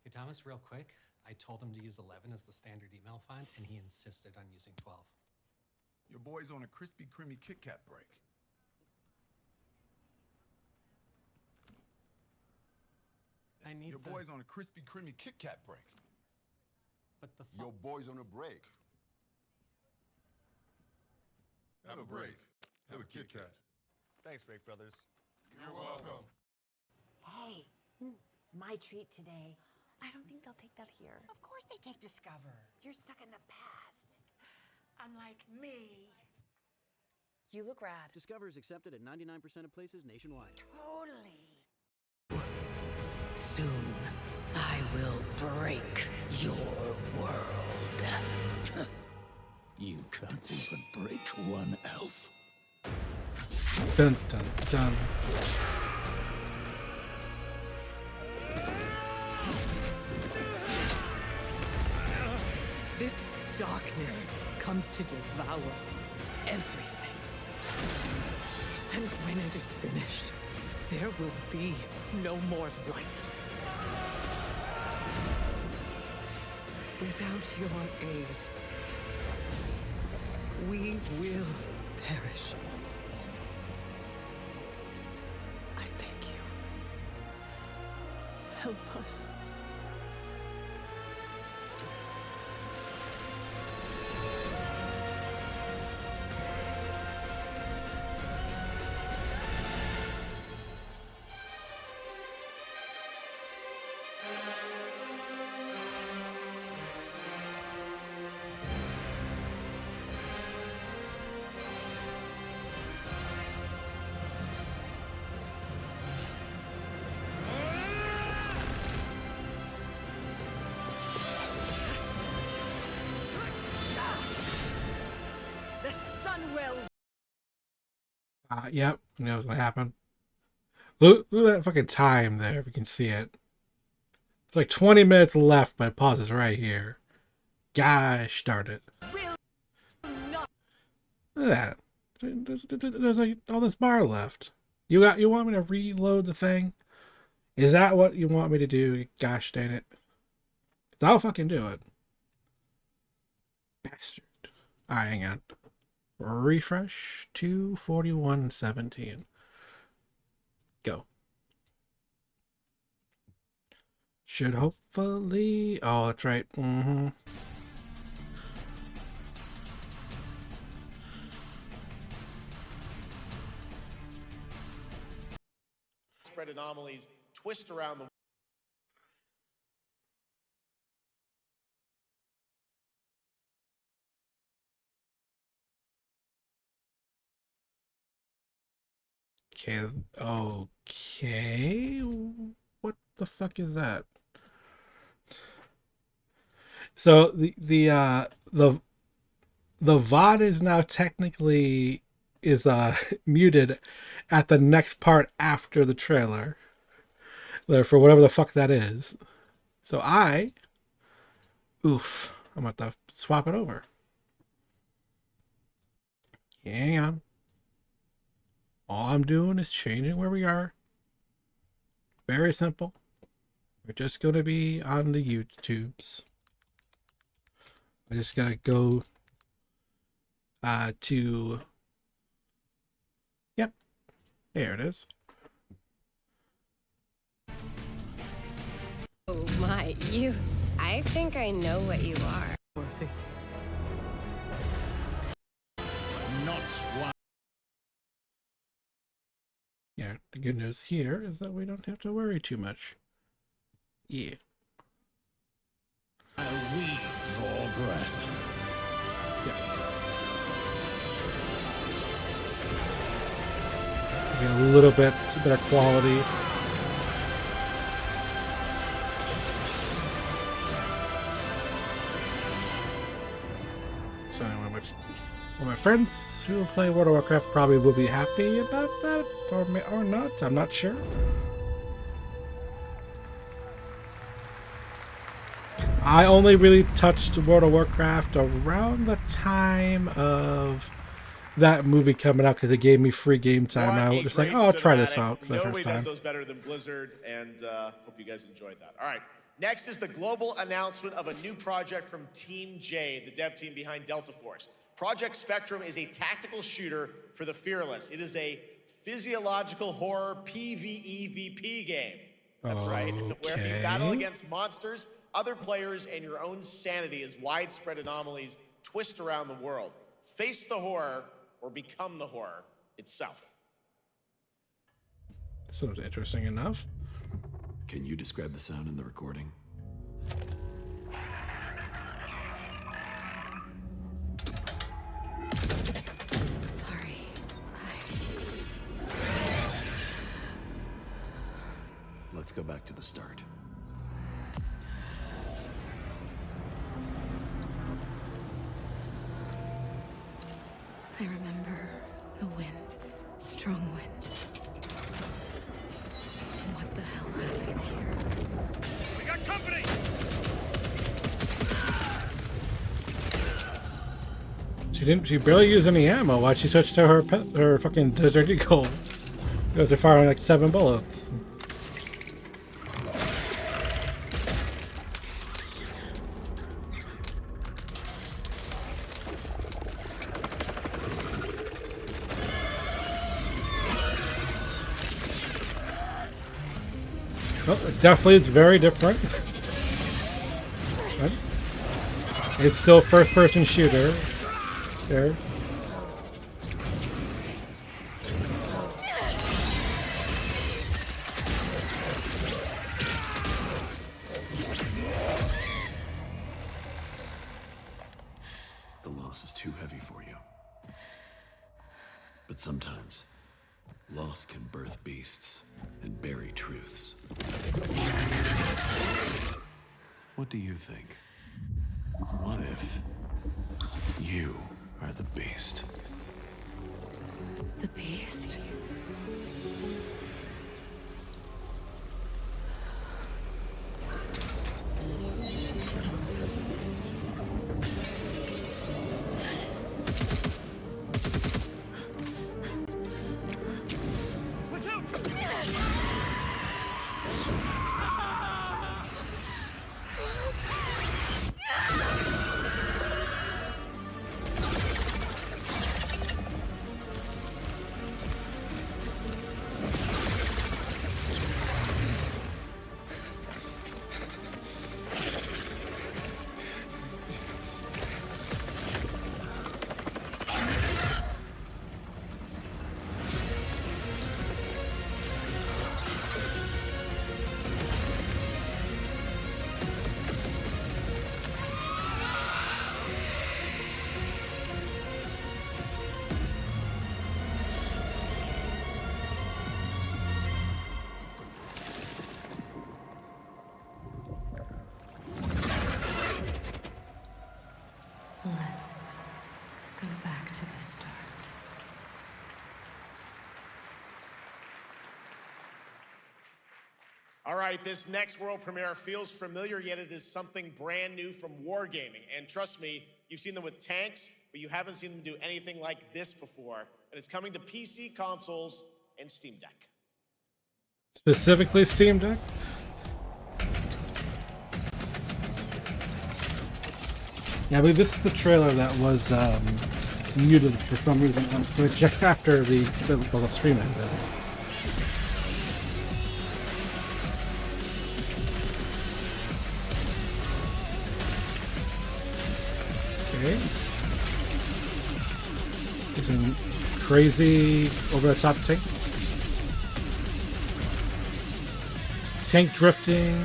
[SPEAKER 27] Hey Thomas, real quick. I told him to use 11 as the standard email font, and he insisted on using 12.
[SPEAKER 26] Your boy's on a crispy, creamy Kit Kat break.
[SPEAKER 27] I need
[SPEAKER 26] Your boy's on a crispy, creamy Kit Kat break.
[SPEAKER 27] But the
[SPEAKER 26] Your boy's on a break. Have a break. Have a Kit Kat.
[SPEAKER 19] Thanks, Break Brothers.
[SPEAKER 26] You're welcome.
[SPEAKER 28] Hey, my treat today. I don't think they'll take that here. Of course they take Discover. You're stuck in the past. Unlike me.
[SPEAKER 29] You look rad. Discover is accepted at 99% of places nationwide.
[SPEAKER 28] Totally.
[SPEAKER 23] Soon, I will break your world.
[SPEAKER 17] You can't even break one elf.
[SPEAKER 3] Dun dun dun.
[SPEAKER 13] This darkness comes to devour everything. And when it is finished, there will be no more light. Without your aid, we will perish. I beg you, help us.
[SPEAKER 3] Yep, I knew it was gonna happen. Look at that fucking time there, if you can see it. It's like 20 minutes left, but it pauses right here. Gosh darn it. Look at that. There's like all this bar left. You want me to reload the thing? Is that what you want me to do? Gosh dang it. 'Cause I'll fucking do it. Bastard. Alright, hang on. Refresh to 4117. Go. Should hopefully... Oh, that's right. Mm-hmm.
[SPEAKER 2] anomalies twist around the
[SPEAKER 3] Okay. What the fuck is that? So the VOD is now technically is muted at the next part after the trailer. For whatever the fuck that is. So I'm about to swap it over. Hang on. All I'm doing is changing where we are. Very simple. We're just going to be on the YouTubes. I just got to go to... Yep. There it is.
[SPEAKER 4] Oh my, you... I think I know what you are.
[SPEAKER 10] Not one.
[SPEAKER 3] Yeah, the good news here is that we don't have to worry too much. Yeah.
[SPEAKER 10] While we draw breath.
[SPEAKER 3] Yeah. A little bit better quality. So anyway, my friends who play World of Warcraft probably will be happy about that, or not. I'm not sure. I only really touched World of Warcraft around the time of that movie coming out because it gave me free game time. And I was just like, oh, I'll try this out for the first time.
[SPEAKER 2] Nobody does those better than Blizzard, and hope you guys enjoyed that. All right. Next is the global announcement of a new project from Team J, the dev team behind Delta Force. Project Spectrum is a tactical shooter for the fearless. It is a physiological horror PvEVP game. That's right, where you battle against monsters, other players, and your own sanity as widespread anomalies twist around the world. Face the horror or become the horror itself.
[SPEAKER 3] Sounds interesting enough.
[SPEAKER 5] Can you describe the sound in the recording?
[SPEAKER 4] Sorry.
[SPEAKER 5] Let's go back to the start.
[SPEAKER 6] I remember the wind, strong wind. What the hell happened here?
[SPEAKER 10] We got company!
[SPEAKER 3] She barely used any ammo. Why'd she switch to her fucking Desert Eagle? Because they're firing like 7 bullets. Well, definitely it's very different. Right? It's still first-person shooter. There.
[SPEAKER 5] The loss is too heavy for you. But sometimes, loss can birth beasts and bury truths. What do you think? What if you are the beast?
[SPEAKER 6] The beast? Let's go back to the start.
[SPEAKER 2] All right, this next world premiere feels familiar, yet it is something brand new from Wargaming. And trust me, you've seen them with tanks, but you haven't seen them do anything like this before. And it's coming to PC, consoles, and Steam Deck.
[SPEAKER 3] Specifically Steam Deck? Yeah, I believe this is the trailer that was muted for some reason on Twitch just after the stream ended. Okay. Some crazy over-the-top tanks. Tank drifting.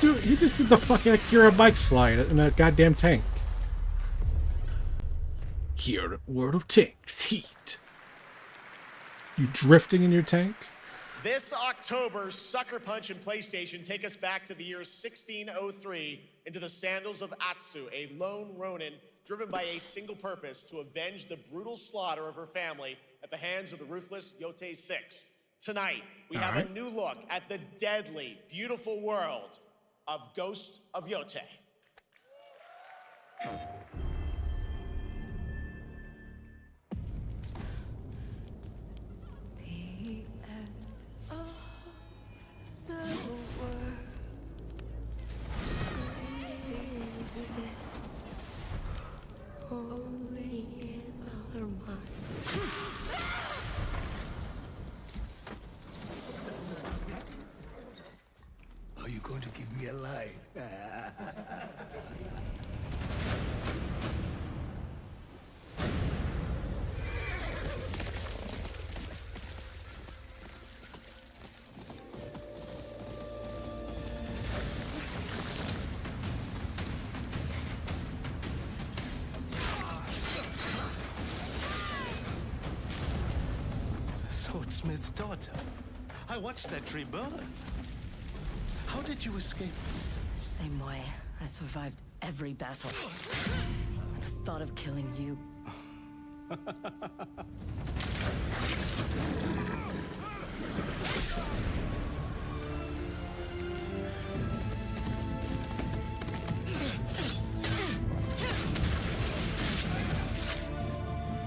[SPEAKER 3] He just did the fucking Akira bike slide in that goddamn tank. Here at World of Tanks, heat. You drifting in your tank?
[SPEAKER 2] This October, Sucker Punch and PlayStation take us back to the year 1603 into the sandals of Atsu, a lone ronin driven by a single purpose: to avenge the brutal slaughter of her family at the hands of the ruthless Yotei 6. Tonight, we have a new look at the deadly, beautiful world of Ghost of Yotei.
[SPEAKER 6] The end of the world exists only in our minds.
[SPEAKER 17] Are you going to give me a line? Swordsmith's daughter. I watched that tree burn. How did you escape?
[SPEAKER 7] Same way. I survived every battle. The thought of killing you.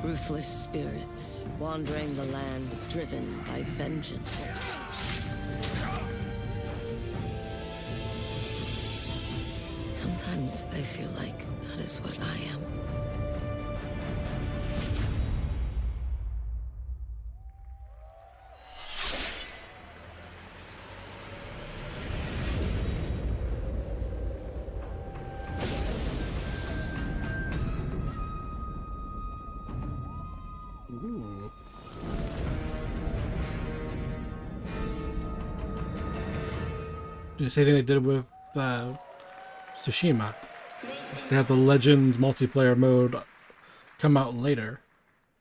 [SPEAKER 7] Ruthless spirits, wandering the land, driven by vengeance. Sometimes I feel like that is what I am.
[SPEAKER 3] Ooh. The same thing they did with Tsushima. They have the Legends multiplayer mode come out later.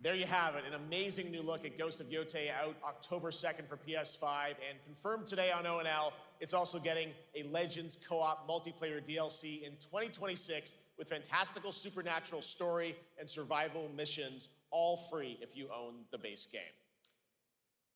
[SPEAKER 2] There you have it, an amazing new look at Ghost of Yotei, out October 2nd for PS5, and confirmed today on ONL. It's also getting a Legends co-op multiplayer DLC in 2026 with fantastical supernatural story and survival missions, all free if you own the base game.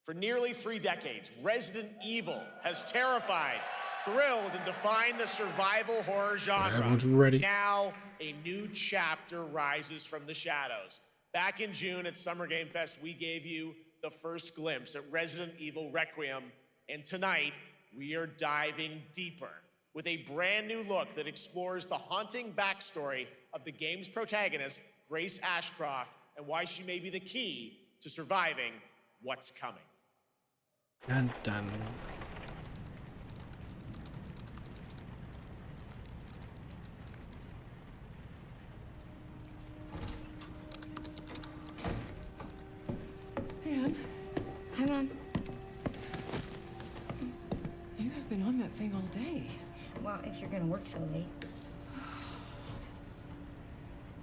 [SPEAKER 2] For nearly 3 decades, Resident Evil has terrified, thrilled, and defined the survival horror genre.
[SPEAKER 3] Everyone's ready.
[SPEAKER 2] Now, a new chapter rises from the shadows. Back in June at Summer Game Fest, we gave you the first glimpse at Resident Evil Requiem, and tonight, we are diving deeper with a brand new look that explores the haunting backstory of the game's protagonist, Grace Ashcroft, and why she may be the key to surviving what's coming.
[SPEAKER 3] Dun, dun.
[SPEAKER 13] Anne,
[SPEAKER 4] Hi, Mom.
[SPEAKER 13] you have been on that thing all day.
[SPEAKER 4] Well, if you're gonna work so late.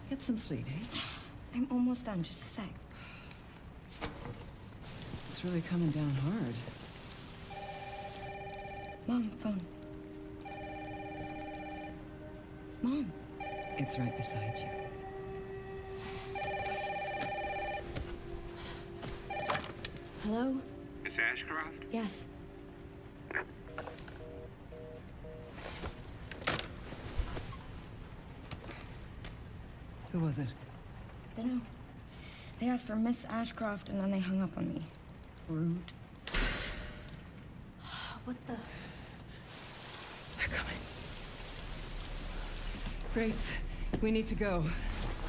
[SPEAKER 13] Get some sleep, eh?
[SPEAKER 4] I'm almost done, just a sec.
[SPEAKER 13] It's really coming down hard.
[SPEAKER 4] Mom, phone. Mom.
[SPEAKER 13] It's right beside you.
[SPEAKER 4] Hello?
[SPEAKER 8] Miss Ashcroft?
[SPEAKER 4] Yes.
[SPEAKER 13] Who was it?
[SPEAKER 4] Dunno. They asked for Miss Ashcroft and then they hung up on me. Rude. What the?
[SPEAKER 13] They're coming. Grace, we need to go.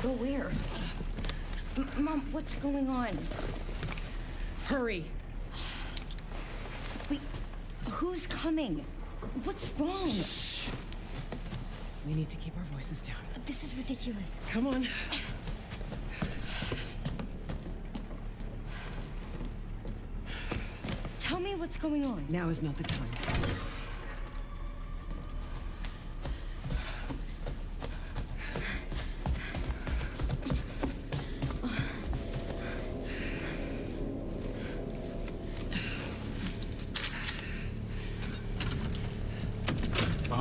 [SPEAKER 4] Go where? Mom, what's going on?
[SPEAKER 13] Hurry.
[SPEAKER 4] Wait, who's coming? What's wrong?
[SPEAKER 13] Shh. We need to keep our voices down.
[SPEAKER 4] This is ridiculous.
[SPEAKER 13] Come on.
[SPEAKER 4] Tell me what's going on.
[SPEAKER 13] Now is not the time.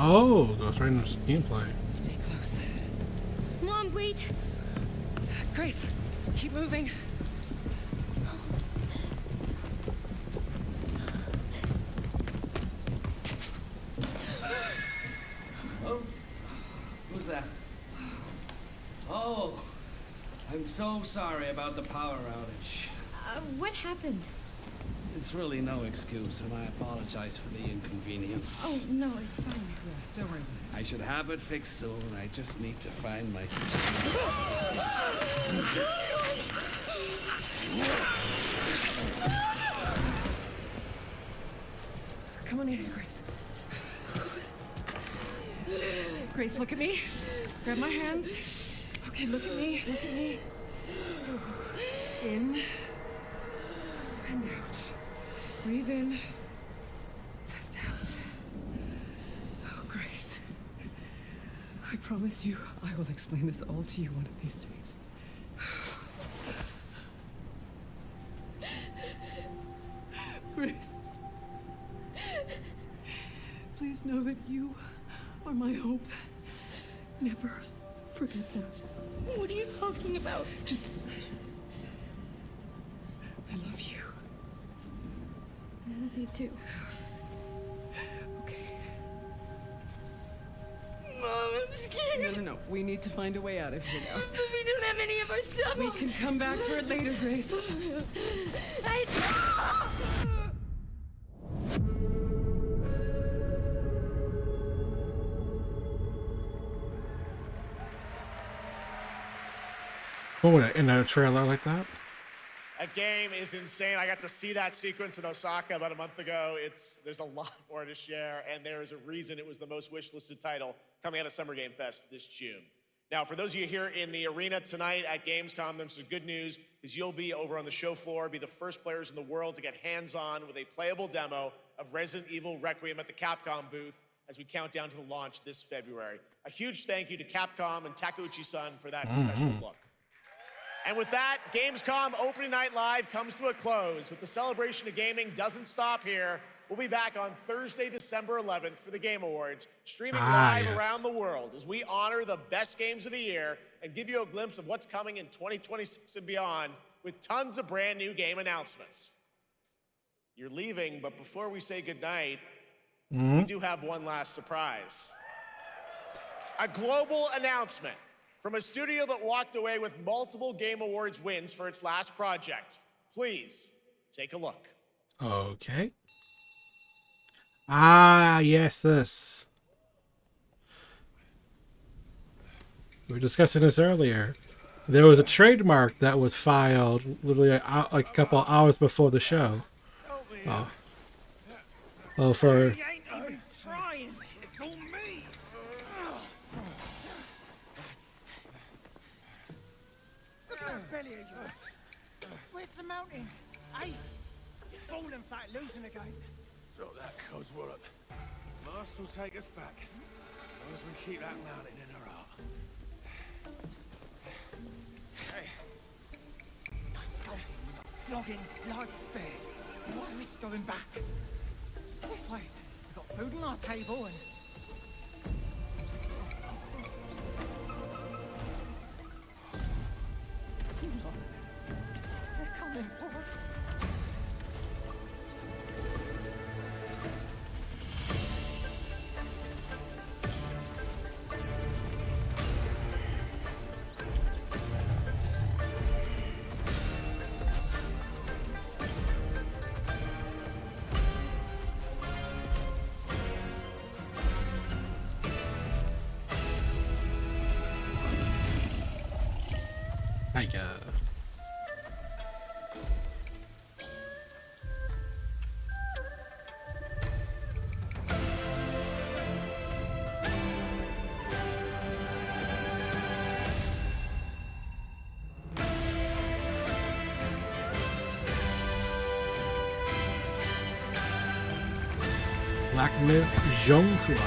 [SPEAKER 3] Oh, goes right into gameplay.
[SPEAKER 13] Stay close.
[SPEAKER 4] Mom, wait.
[SPEAKER 13] Grace, keep moving.
[SPEAKER 17] Oh, who's that? Oh, I'm so sorry about the power outage.
[SPEAKER 4] What happened?
[SPEAKER 17] It's really no excuse, and I apologize for the inconvenience.
[SPEAKER 4] Oh, no, it's fine.
[SPEAKER 13] Don't worry.
[SPEAKER 17] I should have it fixed soon. I just need to find my...
[SPEAKER 13] Come on in here, Grace. Grace, look at me. Grab my hands. Okay, look at me. Look at me. In and out. Breathe in and out. Oh, Grace. I promise you, I will explain this all to you one of these days. Grace. Please know that you are my hope. Never forget that.
[SPEAKER 4] What are you talking about?
[SPEAKER 13] Just... I love you.
[SPEAKER 4] I love you too.
[SPEAKER 13] Okay.
[SPEAKER 4] Mom, I'm scared.
[SPEAKER 13] No. We need to find a way out of here now.
[SPEAKER 4] But we don't have any of our stuff.
[SPEAKER 13] We can come back for it later, Grace.
[SPEAKER 3] What would in a trailer like that?
[SPEAKER 2] That game is insane. I got to see that sequence in Osaka about a month ago. There's a lot more to share, and there is a reason it was the most wishlisted title coming out of Summer Game Fest this June. Now, for those of you here in the arena tonight at Gamescom, there's some good news, because you'll be over on the show floor, be the first players in the world to get hands-on with a playable demo of Resident Evil Requiem at the Capcom booth as we count down to the launch this February. A huge thank you to Capcom and Takeuchi-san for that special look. And with that, Gamescom Opening Night Live comes to a close. But the celebration of gaming doesn't stop here. We'll be back on Thursday, December 11th for the Game Awards, streaming live around the world as we honor the best games of the year and give you a glimpse of what's coming in 2026 and beyond with tons of brand new game announcements. You're leaving, but before we say goodnight, we do have one last surprise. A global announcement from a studio that walked away with multiple Game Awards wins for its last project. Please, take a look.
[SPEAKER 3] Okay. Ah, yes, this. We were discussing this earlier. There was a trademark that was filed literally like a couple hours before the show. Oh. Oh, for...
[SPEAKER 8] He ain't even trying. It's all me. Look at that belly of yours. Where's the mountain? Hey, you're falling flat, losing again.
[SPEAKER 10] Drop that Coswallop. Mast will take us back. As long as we keep that mountain in our heart.
[SPEAKER 8] Hey. Not scolding, not flogging, life spared. Why risk going back? This place. We've got food on our table and... They're coming for us.
[SPEAKER 3] Black Myth Zhongkuai.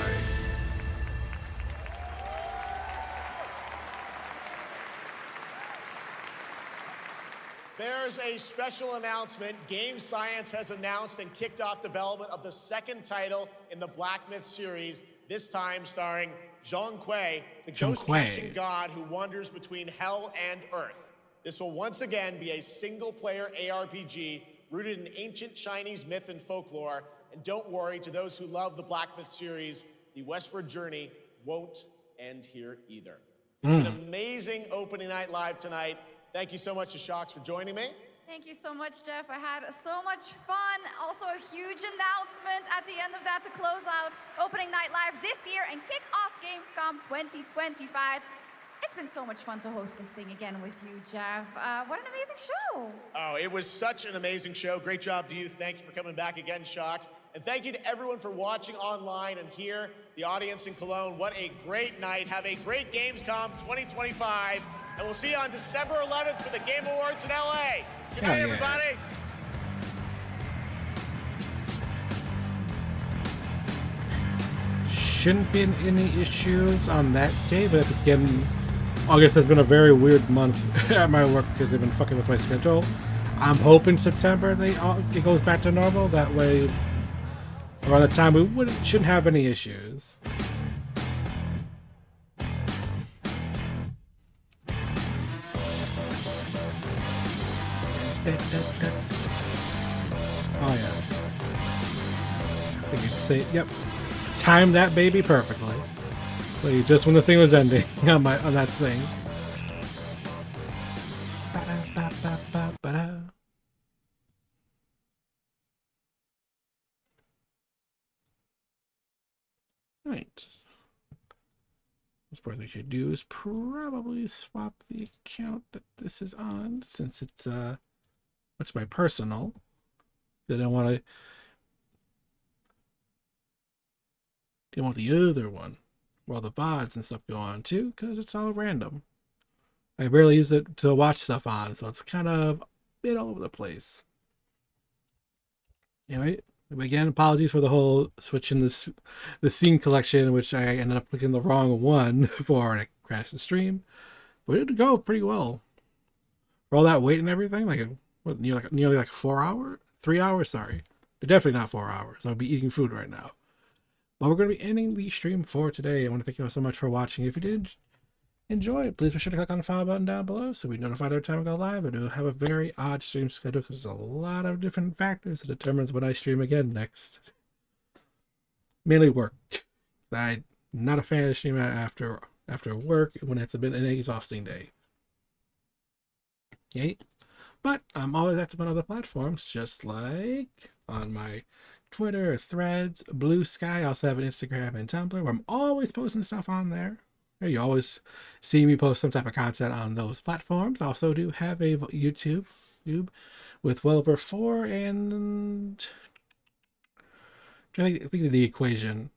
[SPEAKER 2] There's a special announcement. Game Science has announced and kicked off development of the second title in the Black Myth series, this time starring Zhong Kuei, the ghost-catching god who wanders between hell and earth. This will once again be a single-player ARPG rooted in ancient Chinese myth and folklore. And don't worry, to those who love the Black Myth series, the westward journey won't end here either. It's been an amazing opening night live tonight. Thank you so much to Shocks for joining me.
[SPEAKER 9] Thank you so much, Jeff. I had so much fun. Also, a huge announcement at the end of that to close out opening night live this year and kick off Gamescom 2025. It's been so much fun to host this thing again with you, Jeff. What an amazing show.
[SPEAKER 2] Oh, it was such an amazing show. Great job to you. Thanks for coming back again, Shocks. And thank you to everyone for watching online and here, the audience in Cologne. What a great night. Have a great Gamescom 2025. And we'll see you on December 11th for the Game Awards in LA. Good night, everybody.
[SPEAKER 3] Shouldn't be any issues on that day, but again, August has been a very weird month at my work because they've been fucking with my schedule. I'm hoping September it goes back to normal. That way, around the time we shouldn't have any issues. Oh yeah. I think it's safe. Yep. Timed that baby perfectly. Like just when the thing was ending on that thing. Right. What I should do is probably swap the account that this is on, since it's what's my personal. I don't want the other one while the VODs and stuff go on too, because it's all random. I barely use it to watch stuff on, so it's kind of a bit all over the place. Anyway, again, apologies for the whole switching the scene collection, which I ended up clicking the wrong one for and it crashed the stream. But it did go pretty well. For all that weight and everything, nearly like 4 hours? 3 hours, sorry. Definitely not 4 hours. I'll be eating food right now. But we're going to be ending the stream for today. I want to thank you all so much for watching. If you did enjoy it, please be sure to click on the follow button down below so we notified every time we go live. I do have a very odd stream schedule because there's a lot of different factors that determines when I stream again next. Mainly work. I'm not a fan of streaming after work when it's been an exhausting day. Okay? But I'm always active on other platforms, just like on my Twitter, Threads, Blue Sky. I also have an Instagram and Tumblr where I'm always posting stuff on there. You always see me post some type of content on those platforms. I also do have a YouTube with well over 4 and I think of the equation.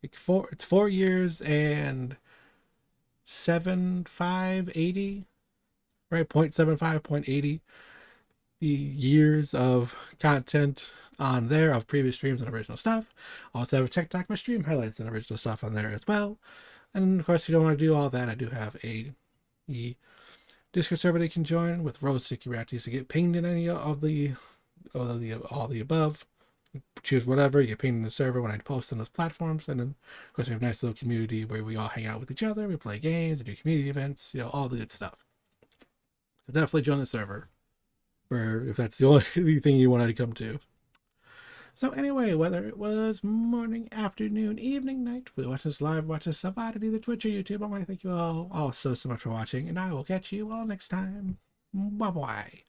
[SPEAKER 3] It's 4 years and 7580, right? 0.75, 0.80 years of content on there of previous streams and original stuff. I also have a TikTok with stream highlights and original stuff on there as well. And of course, if you don't want to do all that, I do have a Discord server that you can join with Rose Securities to get pinged in any of the all the above. Choose whatever, you get pinged in the server when I post on those platforms. And then of course we have a nice little community where we all hang out with each other, we play games, we do community events, all the good stuff. So definitely join the server, or if that's the only thing you wanted to come to. So anyway, whether it was morning, afternoon, evening, night, we watch this live, watch this stuff out at either Twitch or YouTube. I want to thank you all so much for watching, and I will catch you all next time. Bye-bye.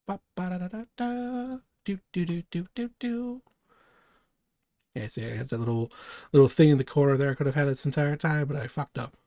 [SPEAKER 3] Ba-ba-da-da-da-da. Do. Yeah, see, I had that little thing in the corner there I could have had this entire time, but I fucked up.